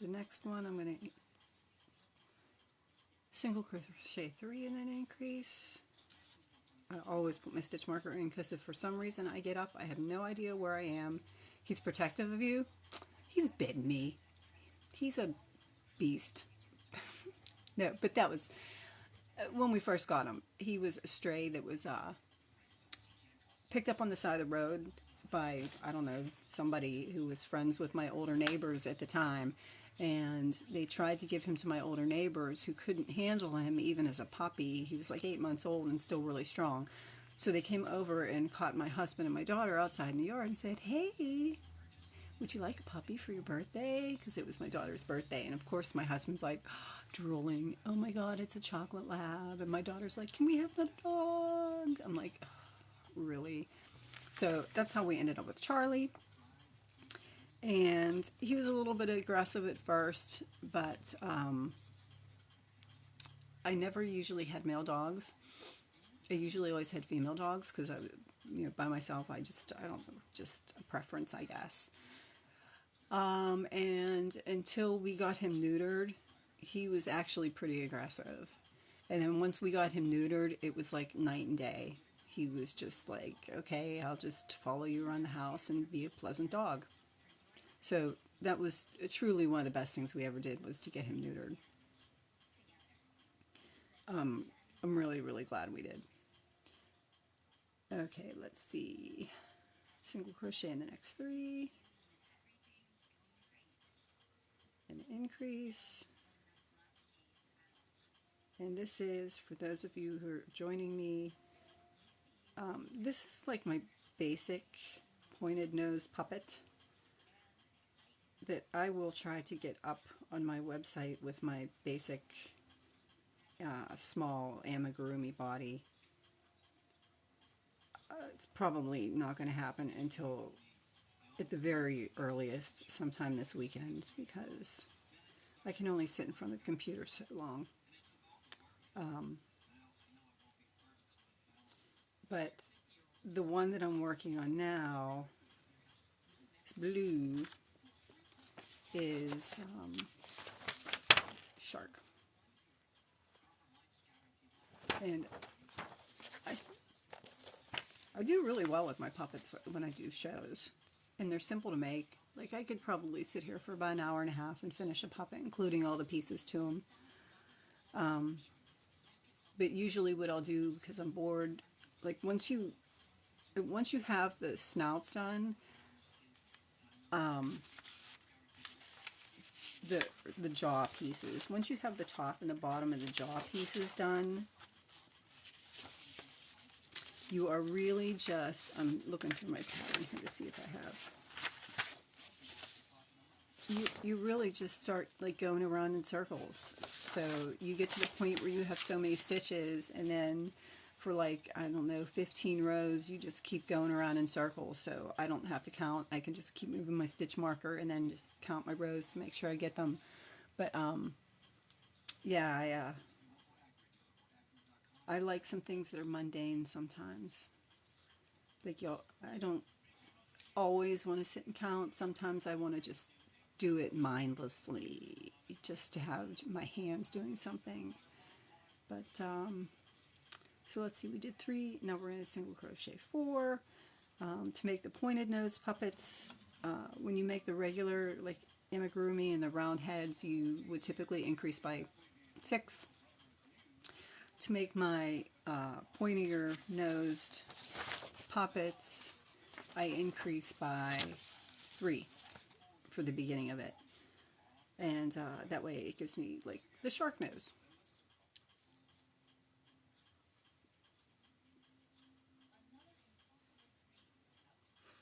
the next one I'm going to single crochet 3 and then increase. I always put my stitch marker in because if for some reason I get up, I have no idea where I am. He's protective of you. He's bitten me. He's a beast. No, but that was when we first got him. He was a stray that was picked up on the side of the road by, I don't know, somebody who was friends with my older neighbors at the time. And they tried to give him to my older neighbors who couldn't handle him even as a puppy. He was like 8 months old and still really strong. So they came over and caught my husband and my daughter outside in the yard and said, "Hey, would you like a puppy for your birthday?" Because it was my daughter's birthday. And of course my husband's like drooling, "Oh my God, it's a chocolate lab." And my daughter's like, "Can we have another dog?" I'm like, oh, really? So that's how we ended up with Charlie. And he was a little bit aggressive at first, but I never usually had male dogs. I usually always had female dogs because I, by myself, I don't know, just a preference, I guess. And until we got him neutered, he was actually pretty aggressive. And then once we got him neutered, it was like night and day. He was just like, "Okay, I'll just follow you around the house and be a pleasant dog." So that was truly one of the best things we ever did, was to get him neutered. I'm really, really glad we did. Okay, let's see. Single crochet in the next 3. And increase. And this is, for those of you who are joining me, this is like my basic pointed nose puppet. that I will try to get up on my website with my basic small amigurumi body. It's probably not going to happen until at the very earliest sometime this weekend, because I can only sit in front of the computer so long. But the one that I'm working on now, it's blue, is shark. And I, I do really well with my puppets when I do shows. And they're simple to make. Like, I could probably sit here for about an hour and a half and finish a puppet, including all the pieces to them. But usually what I'll do, because I'm bored, like once you have the snouts done, the jaw pieces, once you have the top and the bottom of the jaw pieces done, you are really just, I'm looking through my pattern here to see if I have, you really just start like going around in circles. So you get to the point where you have so many stitches, and then for like, I don't know, 15 rows, you just keep going around in circles. So I don't have to count. I can just keep moving my stitch marker and then just count my rows to make sure I get them. But yeah, I like some things that are mundane sometimes. Like, I don't always want to sit and count. Sometimes I want to just do it mindlessly, just to have my hands doing something. But so let's see, we did 3, now we're in a single crochet 4. To make the pointed nose puppets, when you make the regular like amigurumi and the round heads, you would typically increase by 6. To make my pointier nosed puppets, I increase by 3 for the beginning of it. And that way it gives me like the shark nose.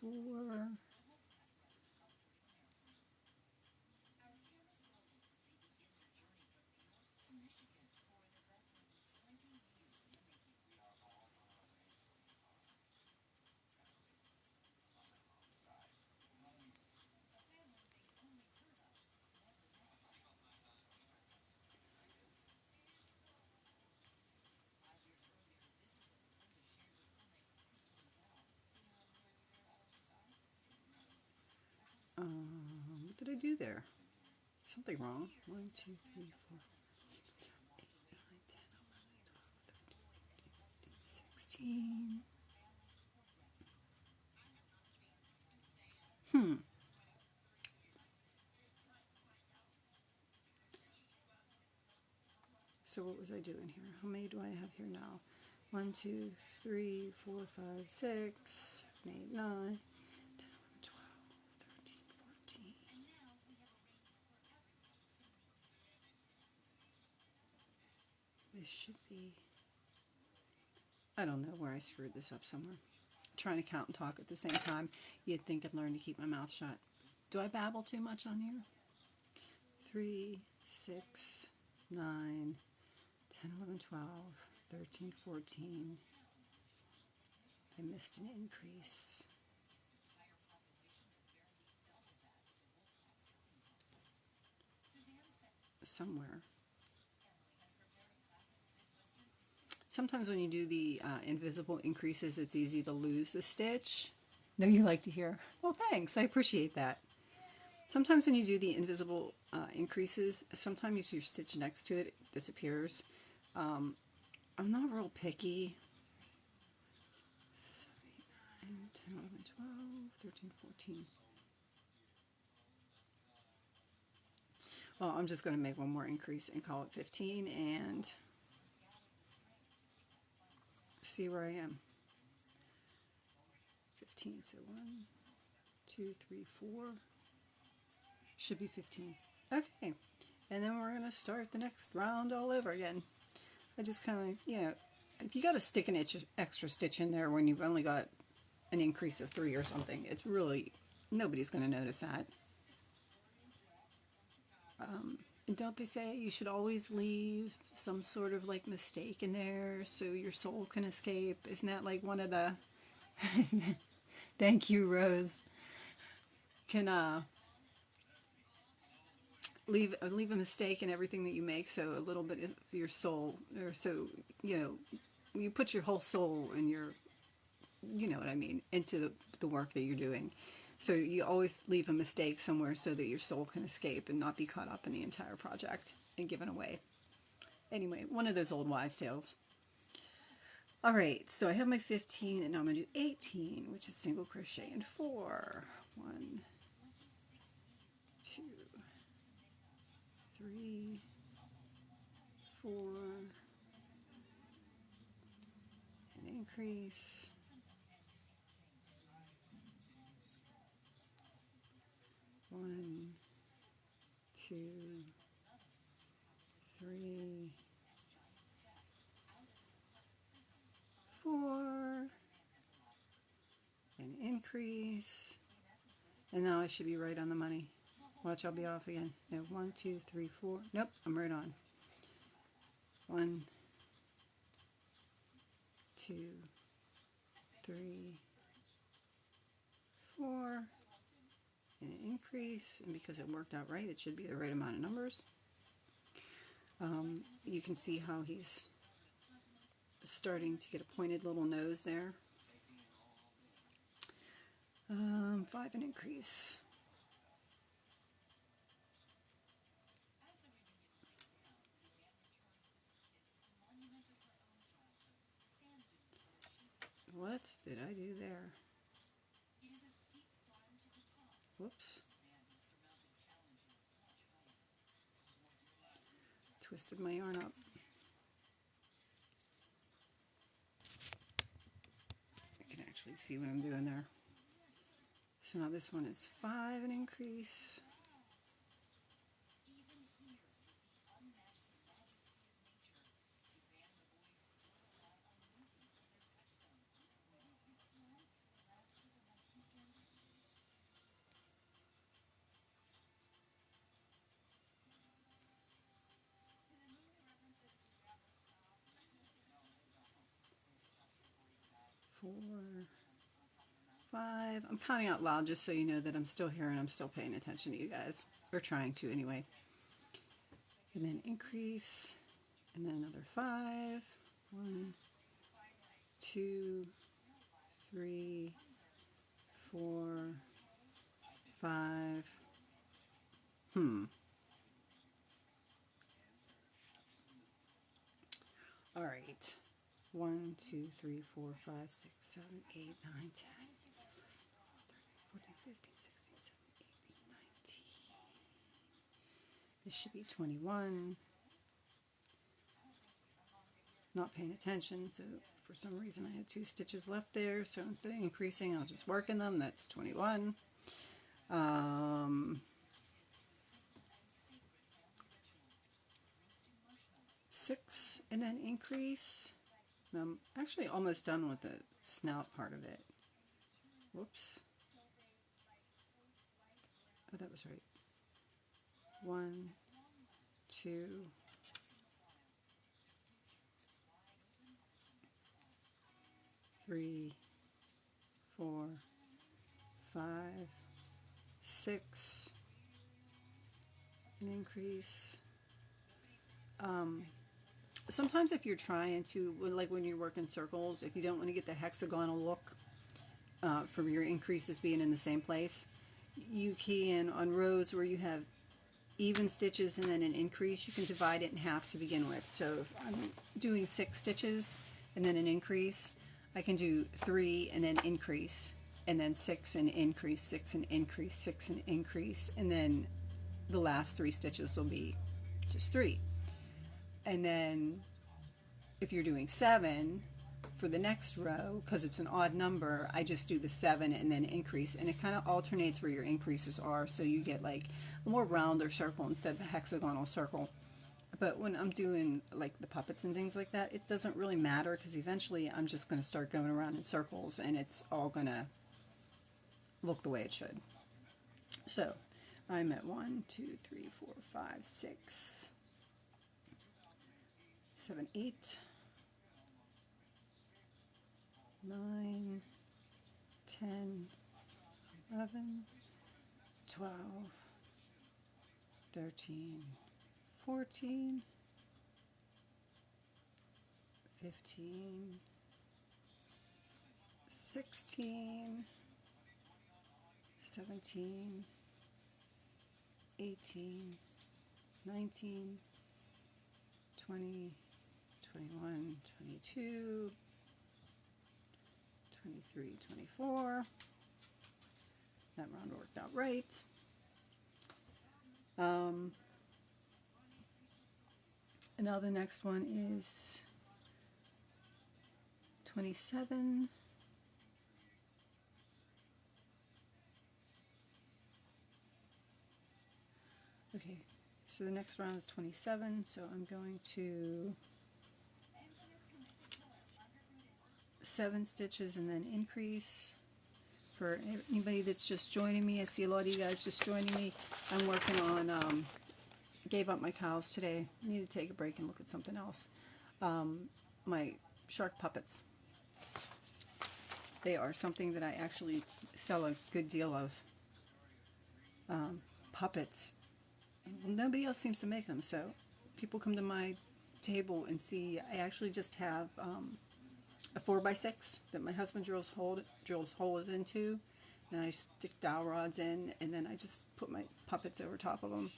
Four. What did I do there? Something wrong. 1, 2, 3, 4, 16. So what was I doing here? How many do I have here now? 1, 2, 3, 4, 5, 6, 7, 8, 9, 10, 11, 12, 13, 14. This should be, I don't know where I screwed this up somewhere. Trying to count and talk at the same time. You'd think I'd learn to keep my mouth shut. Do I babble too much on here? 3, 6, 9, 10, 11, 12, 13, 14. I missed an increase. Somewhere. Sometimes when you do the invisible increases, it's easy to lose the stitch. No, you like to hear? Well, thanks. I appreciate that. Sometimes when you do the invisible increases, sometimes your stitch next to it disappears. I'm not real picky. 7, 8, 9, 10, 11, 12, 13, 14. Well, I'm just going to make one more increase and call it 15 and see where I am. 15, so 1, 2, 3, 4. Should be 15. Okay, and then we're going to start the next round all over again. I just kind of, if you got to stick an extra stitch in there when you've only got an increase of 3 or something, it's really, nobody's going to notice that. And don't they say you should always leave some sort of like mistake in there so your soul can escape? Isn't that like one of the thank you, Rose. Can leave a mistake in everything that you make, so a little bit of your soul, or so you know, you put your whole soul in your, you know what I mean, into the work that you're doing. So you always leave a mistake somewhere so that your soul can escape and not be caught up in the entire project and given away. Anyway, one of those old wives' tales. All right, so I have my 15, and now I'm going to do 18, which is single crochet in 4. 1, 2, 3, 4, and increase. 1, 2, 3, 4, and increase. And now I should be right on the money. Watch, I'll be off again. No, 1, 2, 3, 4. Nope, I'm right on. 1, 2, 3, 4, and an increase. And because it worked out right, it should be the right amount of numbers. You can see how he's starting to get a pointed little nose there. 5 and increase. What did I do there? Whoops. Twisted my yarn up. I can actually see what I'm doing there. So now this one is 5 and increase. Four, 5. I'm counting out loud just so you know that I'm still here and I'm still paying attention to you guys. Or trying to anyway. And then increase. And then another 5. 1, 2, 3, 4, 5. All right. 1, 2, 3, 4, 5, 6, 7, 8, 9, 10, 14, 15, 16, 17, 18, 19. This should be 21. Not paying attention, so for some reason I had 2 stitches left there, so instead of increasing, I'll just work in them. That's 21. 6, and then increase. I'm actually almost done with the snout part of it. Whoops. Oh, that was right. 1, 2, 3, 4, 5, 6, an increase. Sometimes if you're trying to, like when you're working circles, if you don't want to get the hexagonal look from your increases being in the same place, you can, on rows where you have even stitches and then an increase, you can divide it in half to begin with. So if I'm doing 6 stitches and then an increase, I can do 3 and then increase, and then 6 and increase, 6 and increase, 6 and increase, and then the last 3 stitches will be just 3. And then if you're doing 7 for the next row, because it's an odd number, I just do the 7 and then increase, and it kind of alternates where your increases are, so you get like a more rounder circle instead of a hexagonal circle. But when I'm doing like the puppets and things like that, it doesn't really matter, because eventually I'm just going to start going around in circles and it's all going to look the way it should. So I'm at 1, 2, 3, 4, 5, 6, 7, 8, 9, 10, 11, 12, 13, 14, 15, 16, 17, 18, 19, 20, 21, 22, 23, 24. That round worked out right. And now the next one is 27. Okay, so the next round is 27, so I'm going to 7 stitches and then increase. For anybody that's just joining me, I see a lot of you guys just joining me. I'm working on, gave up my cows today. I need to take a break and look at something else. My shark puppets. They are something that I actually sell a good deal of. Puppets. Nobody else seems to make them, so people come to my table and see. I actually just have a 4x6 that my husband drills holes into, and I stick dowel rods in, and then I just put my puppets over top of them.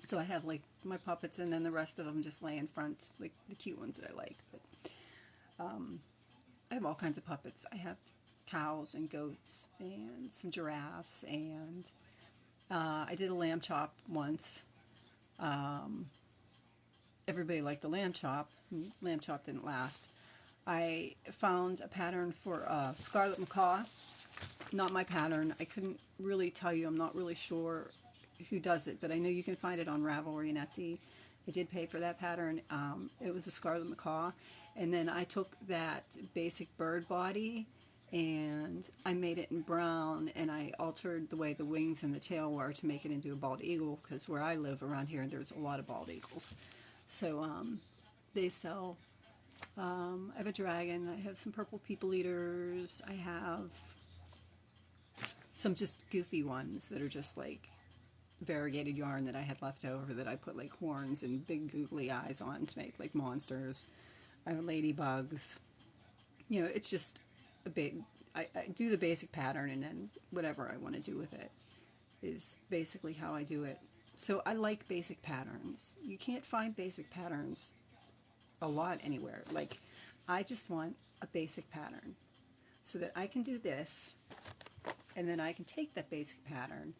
So I have like my puppets, and then the rest of them just lay in front, like the cute ones that I like. But I have all kinds of puppets. I have cows and goats and some giraffes, and I did a lamb chop once. Everybody liked the lamb chop. Lamb chop didn't last. I found a pattern for scarlet macaw. Not my pattern. I couldn't really tell you. I'm not really sure who does it, but I know you can find it on Ravelry and Etsy. I did pay for that pattern. It was a scarlet macaw, and then I took that basic bird body and I made it in brown, and I altered the way the wings and the tail were to make it into a bald eagle, because where I live around here there's a lot of bald eagles. So they sell. I have a dragon. I have some purple people eaters. I have some just goofy ones that are just like variegated yarn that I had left over that I put like horns and big googly eyes on to make like monsters. I have ladybugs. You know, it's just a big. I do the basic pattern, and then whatever I want to do with it is basically how I do it. So I like basic patterns. You can't find basic patterns a lot anywhere. Like, I just want a basic pattern so that I can do this, and then I can take that basic pattern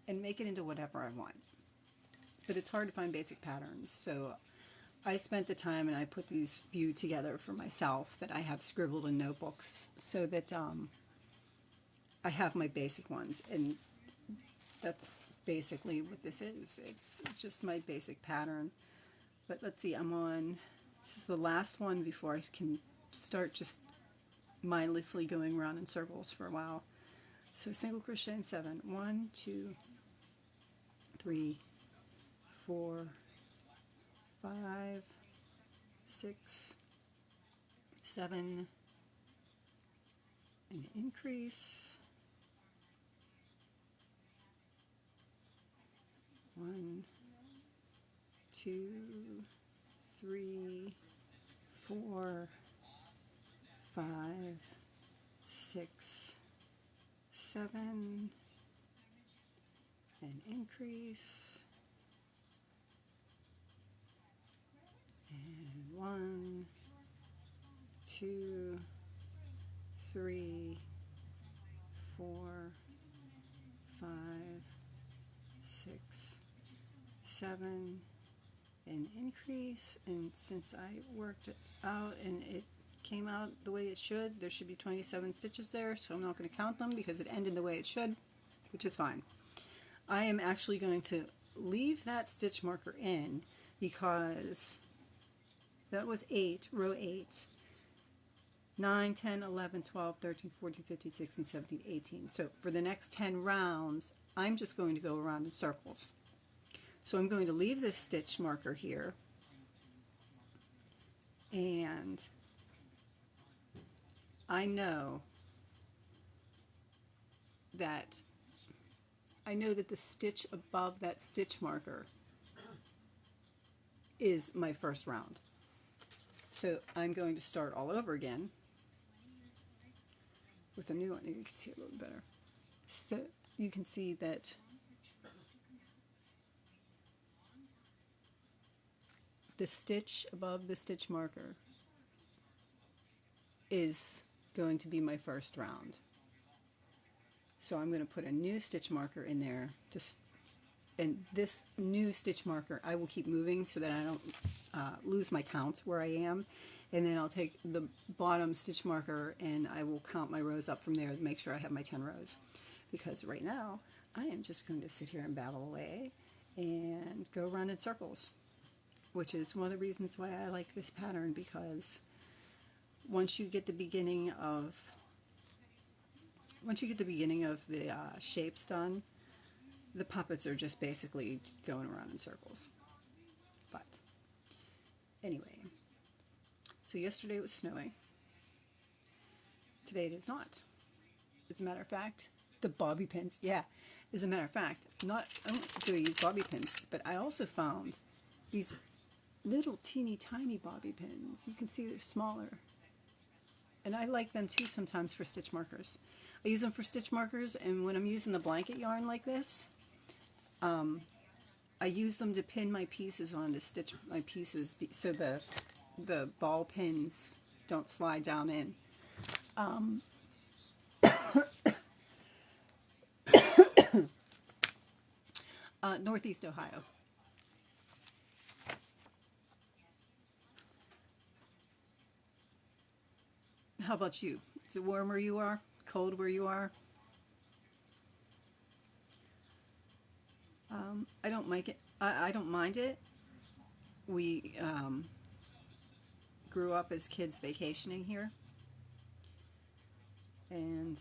and make it into whatever I want. But it's hard to find basic patterns, so I spent the time and I put these few together for myself that I have scribbled in notebooks, so that I have my basic ones, and that's basically what this is. It's just my basic pattern. But let's see, this is the last one before I can start just mindlessly going around in circles for a while. So single crochet in 7. 1, 2, 3, 4, 5, 6, 7, and increase. 1, 2, 3, 4, 5, 6, 7, and increase. And 1, 2, 3, 4, 5, 6, 7, and increase. And since I worked it out and it came out the way it should, there should be 27 stitches there, so I'm not going to count them because it ended the way it should, which is fine. I am actually going to leave that stitch marker in because that was 8, row 8. 9, 10, 11, 12, 13, 14, 15, 16, 17, 18. So for the next 10 rounds, I'm just going to go around in circles. So I'm going to leave this stitch marker here, and I know that the stitch above that stitch marker is my first round. So I'm going to start all over again with a new one. You can see a little better. So you can see that the stitch above the stitch marker is going to be my first round. So I'm going to put a new stitch marker in there, and this new stitch marker I will keep moving so that I don't lose my count where I am, and then I'll take the bottom stitch marker and I will count my rows up from there to make sure I have my 10 rows, because right now I am just going to sit here and babble away and go around in circles, which is one of the reasons why I like this pattern, because once you get the beginning of the shapes done, the puppets are just basically going around in circles. But anyway, so yesterday it was snowing. Today it is not. As a matter of fact, the bobby pins, as a matter of fact, I don't do use bobby pins, but I also found these little teeny tiny bobby pins. You can see they're smaller. And I like them too sometimes for stitch markers. I use them for stitch markers, and when I'm using the blanket yarn like this, I use them to pin my pieces on, to stitch my pieces so the ball pins don't slide down in. Northeast Ohio. How about you? Is it warm where you are? Cold where you are? I don't like it. I don't mind it. We grew up as kids vacationing here, and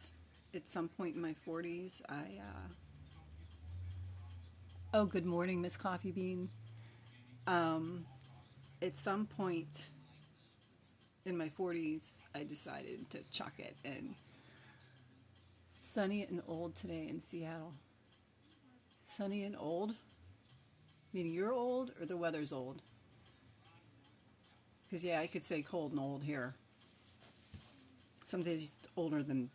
at some point in my 40s, oh, good morning, Miss Coffee Bean. At some point in my 40s, I decided to chuck it, and sunny and old today in Seattle. Sunny and old? Meaning you're old or the weather's old? Because, I could say cold and old here. Some days it's older than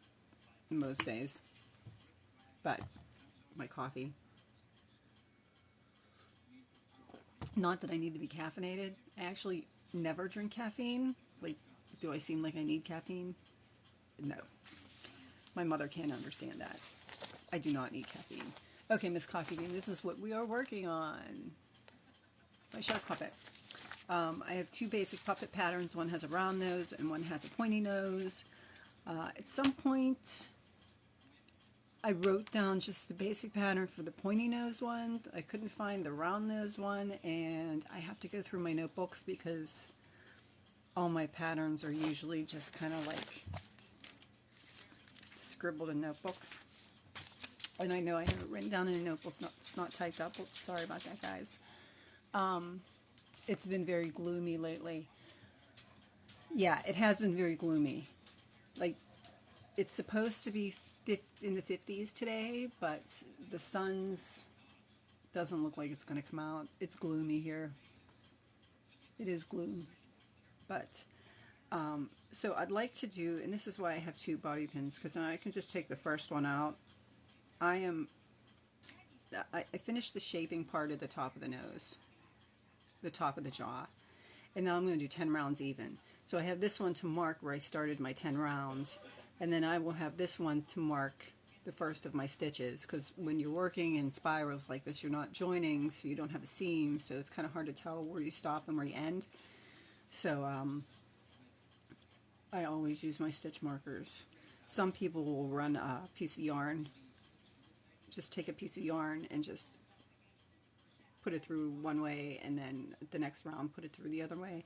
most days. But my coffee. Not that I need to be caffeinated. I actually never drink caffeine. Like, do I seem like I need caffeine? No. My mother can't understand that. I do not need caffeine. Okay, Miss Coffee Bean, this is what we are working on. My shark puppet. I have two basic puppet patterns. One has a round nose and one has a pointy nose. At some point, I wrote down just the basic pattern for the pointy nose one. I couldn't find the round nose one, and I have to go through my notebooks because all my patterns are usually just kind of like scribbled in notebooks. And I know I have it written down in a notebook. It's not typed up. Oops, sorry about that, guys. It's been very gloomy lately. Yeah, it has been very gloomy. Like, it's supposed to be in the 50s today, but the sun's doesn't look like it's going to come out. It's gloomy here. It is gloom. But, so I'd like to do, and this is why I have two bobby pins, because then I can just take the first one out. I finished the shaping part of the top of the nose, the top of the jaw, and now I'm going to do 10 rounds even. So I have this one to mark where I started my 10 rounds, and then I will have this one to mark the first of my stitches, because when you're working in spirals like this, you're not joining, so you don't have a seam, so it's kind of hard to tell where you stop and where you end. So I always use my stitch markers. Some people will run a piece of yarn, just take a piece of yarn and just put it through one way, and then the next round put it through the other way.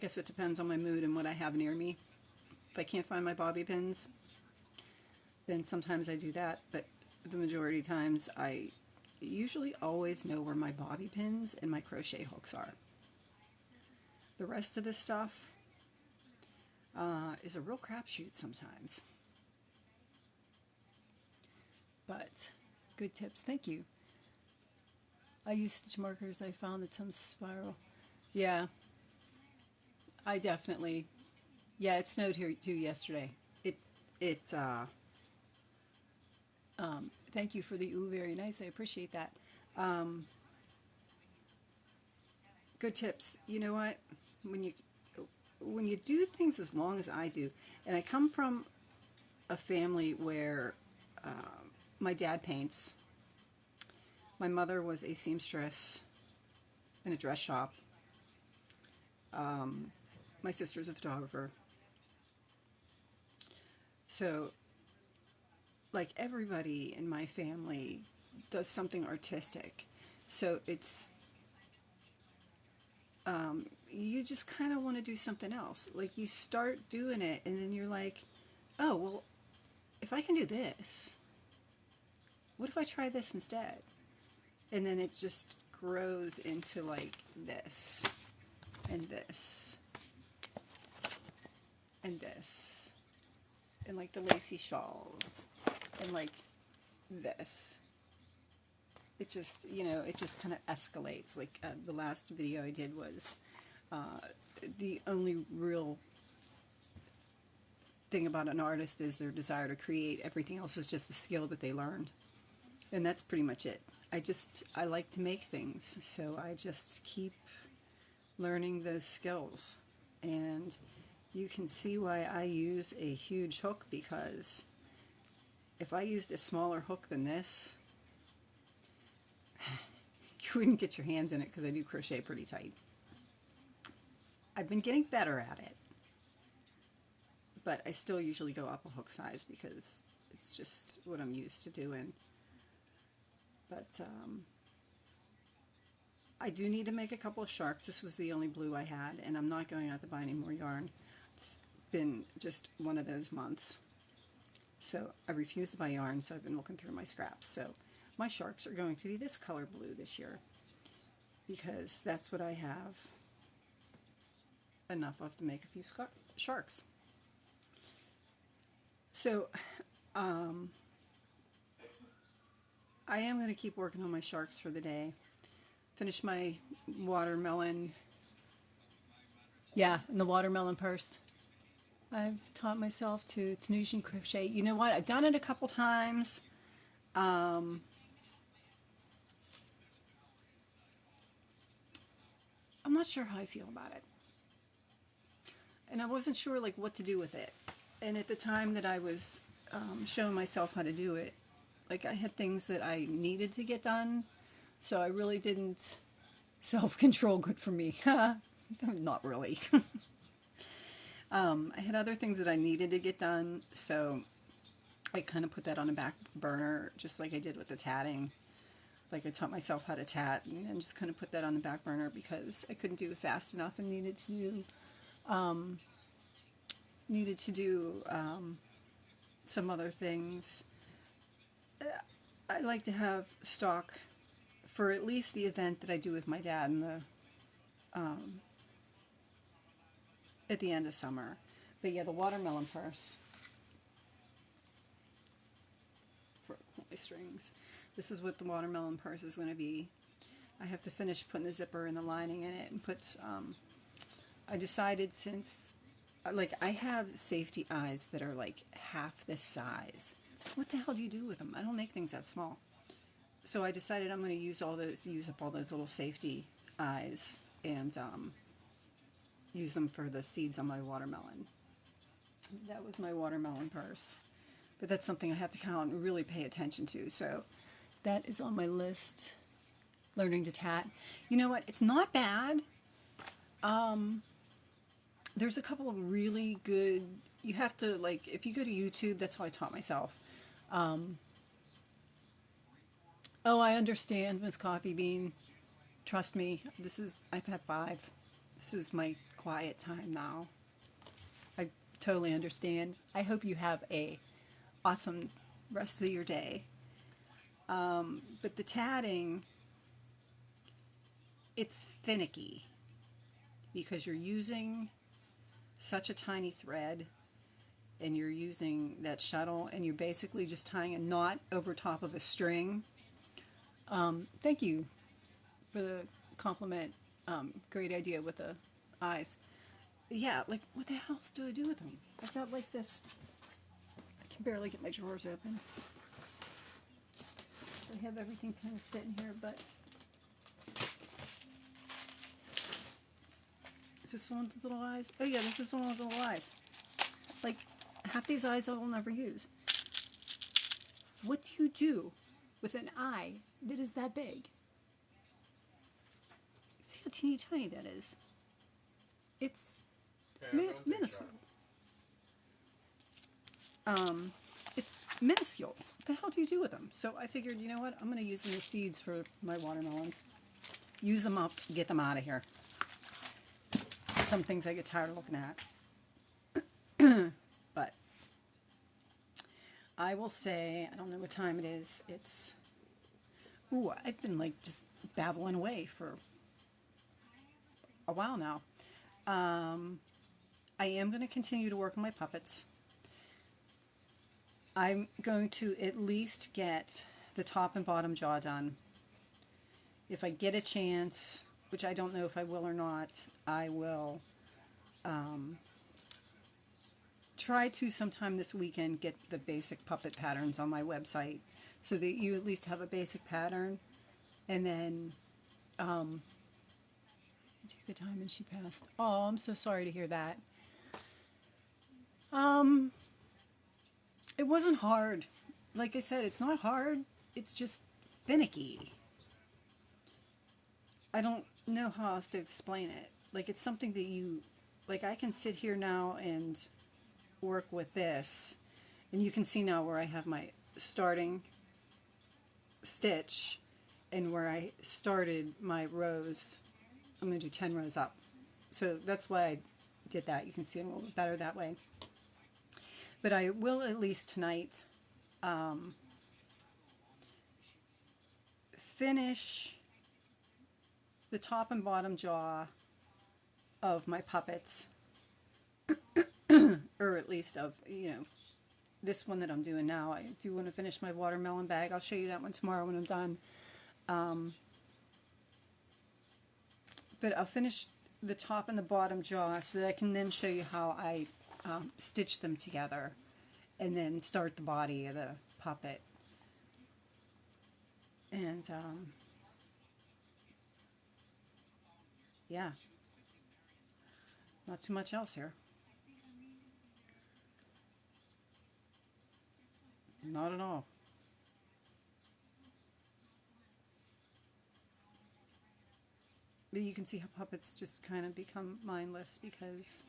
guess it depends on my mood and what I have near me. If I can't find my bobby pins, then sometimes I do that, but the majority of times I usually always know where my bobby pins and my crochet hooks are. The rest of this stuff is a real crapshoot sometimes. But good tips, thank you. I use stitch markers. I found that some spiral. Yeah, I definitely. Yeah, it snowed here too yesterday. It. Thank you for the ooh, very nice. I appreciate that. Um, Good tips. You know what? When you when you do things as long as I do, and I come from a family where my dad paints. My mother was a seamstress in a dress shop. My sister's a photographer. So, like everybody in my family does something artistic. So you just kind of want to do something else. Like you start doing it, and then you're like, oh, well, if I can do this, what if I try this instead? And then it just grows into like this, and this, and this, and like the lacy shawls, and like this. It just, it just kind of escalates. Like the last video I did was the only real thing about an artist is their desire to create. Everything else is just a skill that they learned. And that's pretty much it. I like to make things, so I just keep learning those skills. And you can see why I use a huge hook, because if I used a smaller hook than this, you wouldn't get your hands in it because I do crochet pretty tight. I've been getting better at it, but I still usually go up a hook size because it's just what I'm used to doing. But I do need to make a couple of sharks. This was the only blue I had, and I'm not going out to buy any more yarn. It's been just one of those months. So I refuse to buy yarn, so I've been looking through my scraps. So my sharks are going to be this color blue this year, because that's what I have enough of to make a few sharks. So I am going to keep working on my sharks for the day. Finish my watermelon. Yeah, and the watermelon purse. I've taught myself to Tunisian crochet. You know what? I've done it a couple times. I'm not sure how I feel about it. And I wasn't sure like what to do with it. And at the time that I was showing myself how to do it, like I had things that I needed to get done, so I really didn't self-control. Good for me. Not really. I had other things that I needed to get done, so I kind of put that on a back burner, just like I did with the tatting. Like I taught myself how to tat, and then just kind of put that on the back burner because I couldn't do it fast enough and needed to do some other things. I like to have stock for at least the event that I do with my dad in the at the end of summer. But yeah, the watermelon purse for my strings. This is what the watermelon purse is going to be. I have to finish putting the zipper and the lining in it, and put. I decided, since like I have safety eyes that are like half this size. What the hell do you do with them? I don't make things that small. So I decided I'm going to use up all those little safety eyes, and use them for the seeds on my watermelon. That was my watermelon purse. But that's something I have to count and really pay attention to. So that is on my list. Learning to tat. You know what? It's not bad. There's a couple of really good. You have to, like, if you go to YouTube, that's how I taught myself. Oh, I understand, Miss Coffee Bean. Trust me, I've had 5. This is my quiet time now. I totally understand. I hope you have a awesome rest of your day. But the tatting, it's finicky because you're using such a tiny thread and you're using that shuttle and you're basically just tying a knot over top of a string. Thank you for the compliment. Great idea with the eyes. Yeah, like what the hell do I do with them? I've got like this. I can barely get my drawers open. I have everything kind of sitting here, but is this the one with the little eyes? Oh yeah, this is the one with the little eyes. Like half these eyes I will never use. What do you do with an eye that is that big? See how teeny tiny that is? It's minuscule. It's minuscule. What the hell do you do with them? So I figured, you know what? I'm going to use them as seeds for my watermelons. Use them up, get them out of here. Some things I get tired of looking at. But I will say, I don't know what time it is. It's, ooh, I've been like just babbling away for a while now. I am going to continue to work on my puppets. I'm going to at least get the top and bottom jaw done. If I get a chance, which I don't know if I will or not, I will try to sometime this weekend get the basic puppet patterns on my website so that you at least have a basic pattern. And then take the time and she passed. Oh, I'm so sorry to hear that. It wasn't hard. Like I said, it's not hard. It's just finicky. I don't know how else to explain it. Like it's something that you, like I can sit here now and work with this. And you can see now where I have my starting stitch and where I started my rows. I'm going to do 10 rows up. So that's why I did that. You can see it a little bit better that way. But I will at least tonight finish the top and bottom jaw of my puppets. Or at least of, you know, this one that I'm doing now. I do want to finish my watermelon bag. I'll show you that one tomorrow when I'm done. But I'll finish the top and the bottom jaw so that I can then show you how I stitch them together and then start the body of the puppet. And yeah, not too much else here. Not at all. But you can see how puppets just kind of become mindless because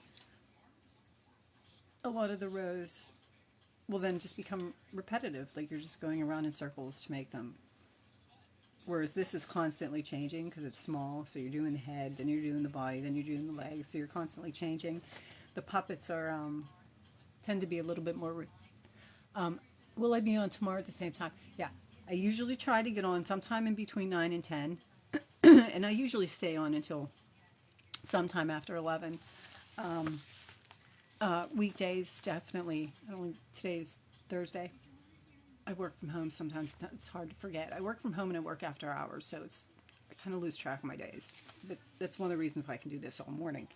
a lot of the rows will then just become repetitive, like you're just going around in circles to make them. Whereas this is constantly changing because it's small, so you're doing the head, then you're doing the body, then you're doing the legs, so you're constantly changing. The puppets are tend to be a little bit more. Will I be on tomorrow at the same time? Yeah, I usually try to get on sometime in between 9 and 10, and I usually stay on until sometime after 11. Weekdays, definitely. Today's Thursday. I work from home sometimes. It's hard to forget. I work from home and I work after hours, so I kind of lose track of my days. But that's one of the reasons why I can do this all morning.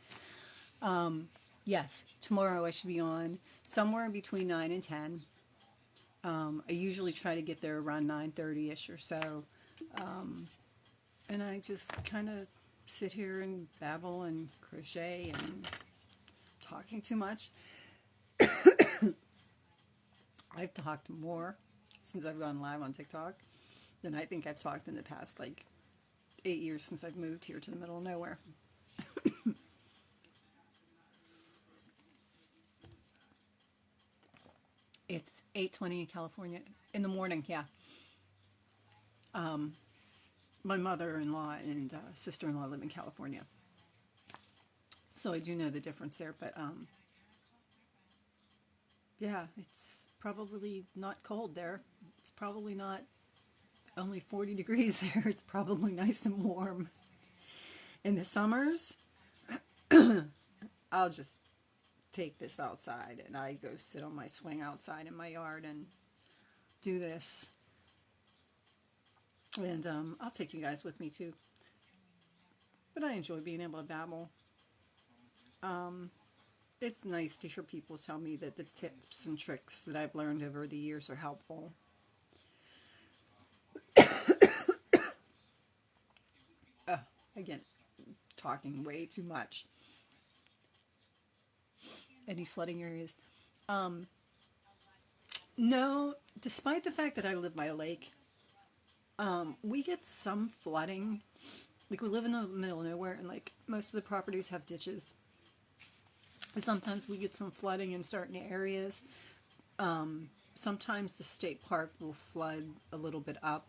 Yes, tomorrow I should be on somewhere in between 9 and 10. I usually try to get there around 9:30ish or so. And I just kind of sit here and babble and crochet and talking too much. I've talked more since I've gone live on TikTok than I think I've talked in the past, like, 8 years since I've moved here to the middle of nowhere. It's 8:20 in California in the morning, yeah. My mother-in-law and sister-in-law live in California. So I do know the difference there, but yeah, it's probably not cold there. It's probably not only 40 degrees there. It's probably nice and warm. In the summers, I'll just take this outside and I go sit on my swing outside in my yard and do this. And I'll take you guys with me too. But I enjoy being able to babble. It's nice to hear people tell me that the tips and tricks that I've learned over the years are helpful. Again, talking way too much. Any flooding areas? No, despite the fact that I live by a lake, we get some flooding. Like, we live in the middle of nowhere, and like most of the properties have ditches. And sometimes we get some flooding in certain areas. Sometimes the state park will flood a little bit up,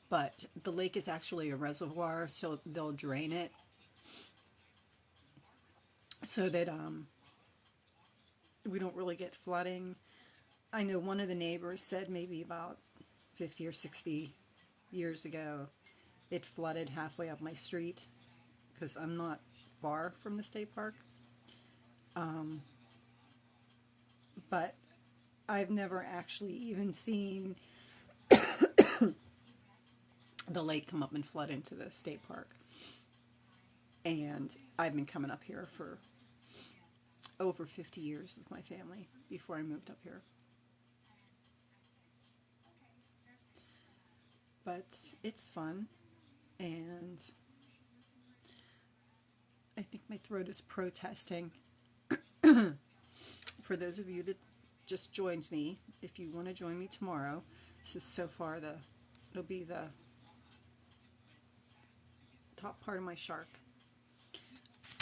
but the lake is actually a reservoir, so they'll drain it so that we don't really get flooding. I know one of the neighbors said maybe about 50 or 60 years ago it flooded halfway up my street because I'm not far from the state park. But I've never actually even seen the lake come up and flood into the state park. And I've been coming up here for over 50 years with my family before I moved up here. But it's fun, and I think my throat is protesting. For those of you that just joins me, if you want to join me tomorrow, this is so far it'll be the top part of my shark.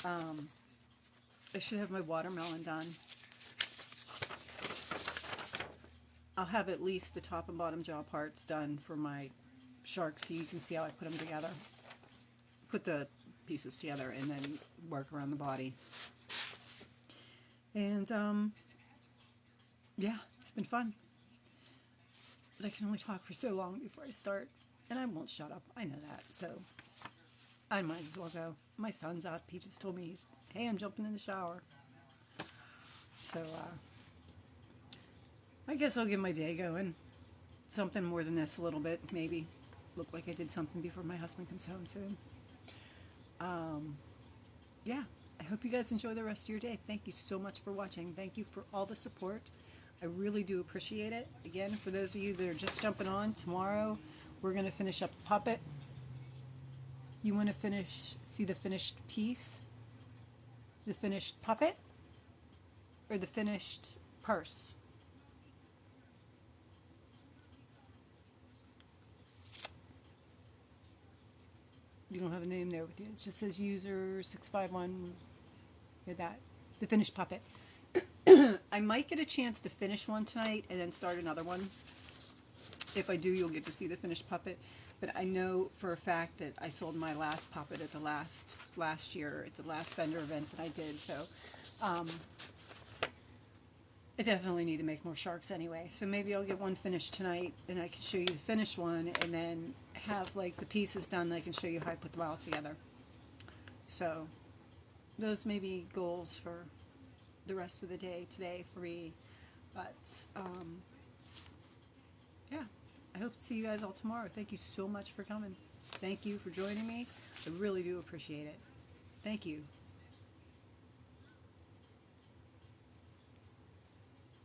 I should have my watermelon done. I'll have at least the top and bottom jaw parts done for my shark so you can see how I put them together. Put the pieces together and then work around the body. And yeah, it's been fun. But I can only talk for so long before I start. And I won't shut up. I know that. So I might as well go. My son's up. He just told me, hey, I'm jumping in the shower. So I guess I'll get my day going. Something more than this a little bit, maybe. Look like I did something before my husband comes home soon. Yeah, I hope you guys enjoy the rest of your day. Thank you so much for watching. Thank you for all the support. I really do appreciate it. Again, for those of you that are just jumping on, tomorrow we're going to finish up the puppet. You want to see the finished piece, the finished puppet, or the finished purse? You don't have a name there with you. It just says user 651. That. The finished puppet. I might get a chance to finish one tonight and then start another one. If I do, you'll get to see the finished puppet. But I know for a fact that I sold my last puppet at the last year at the last vendor event that I did. So I definitely need to make more sharks anyway. So maybe I'll get one finished tonight and I can show you the finished one and then have like the pieces done. I can show you how I put them all together. So those may be goals for the rest of the day today for me. But yeah, I hope to see you guys all tomorrow. Thank you so much for coming. Thank you for joining me. I really do appreciate it. Thank you.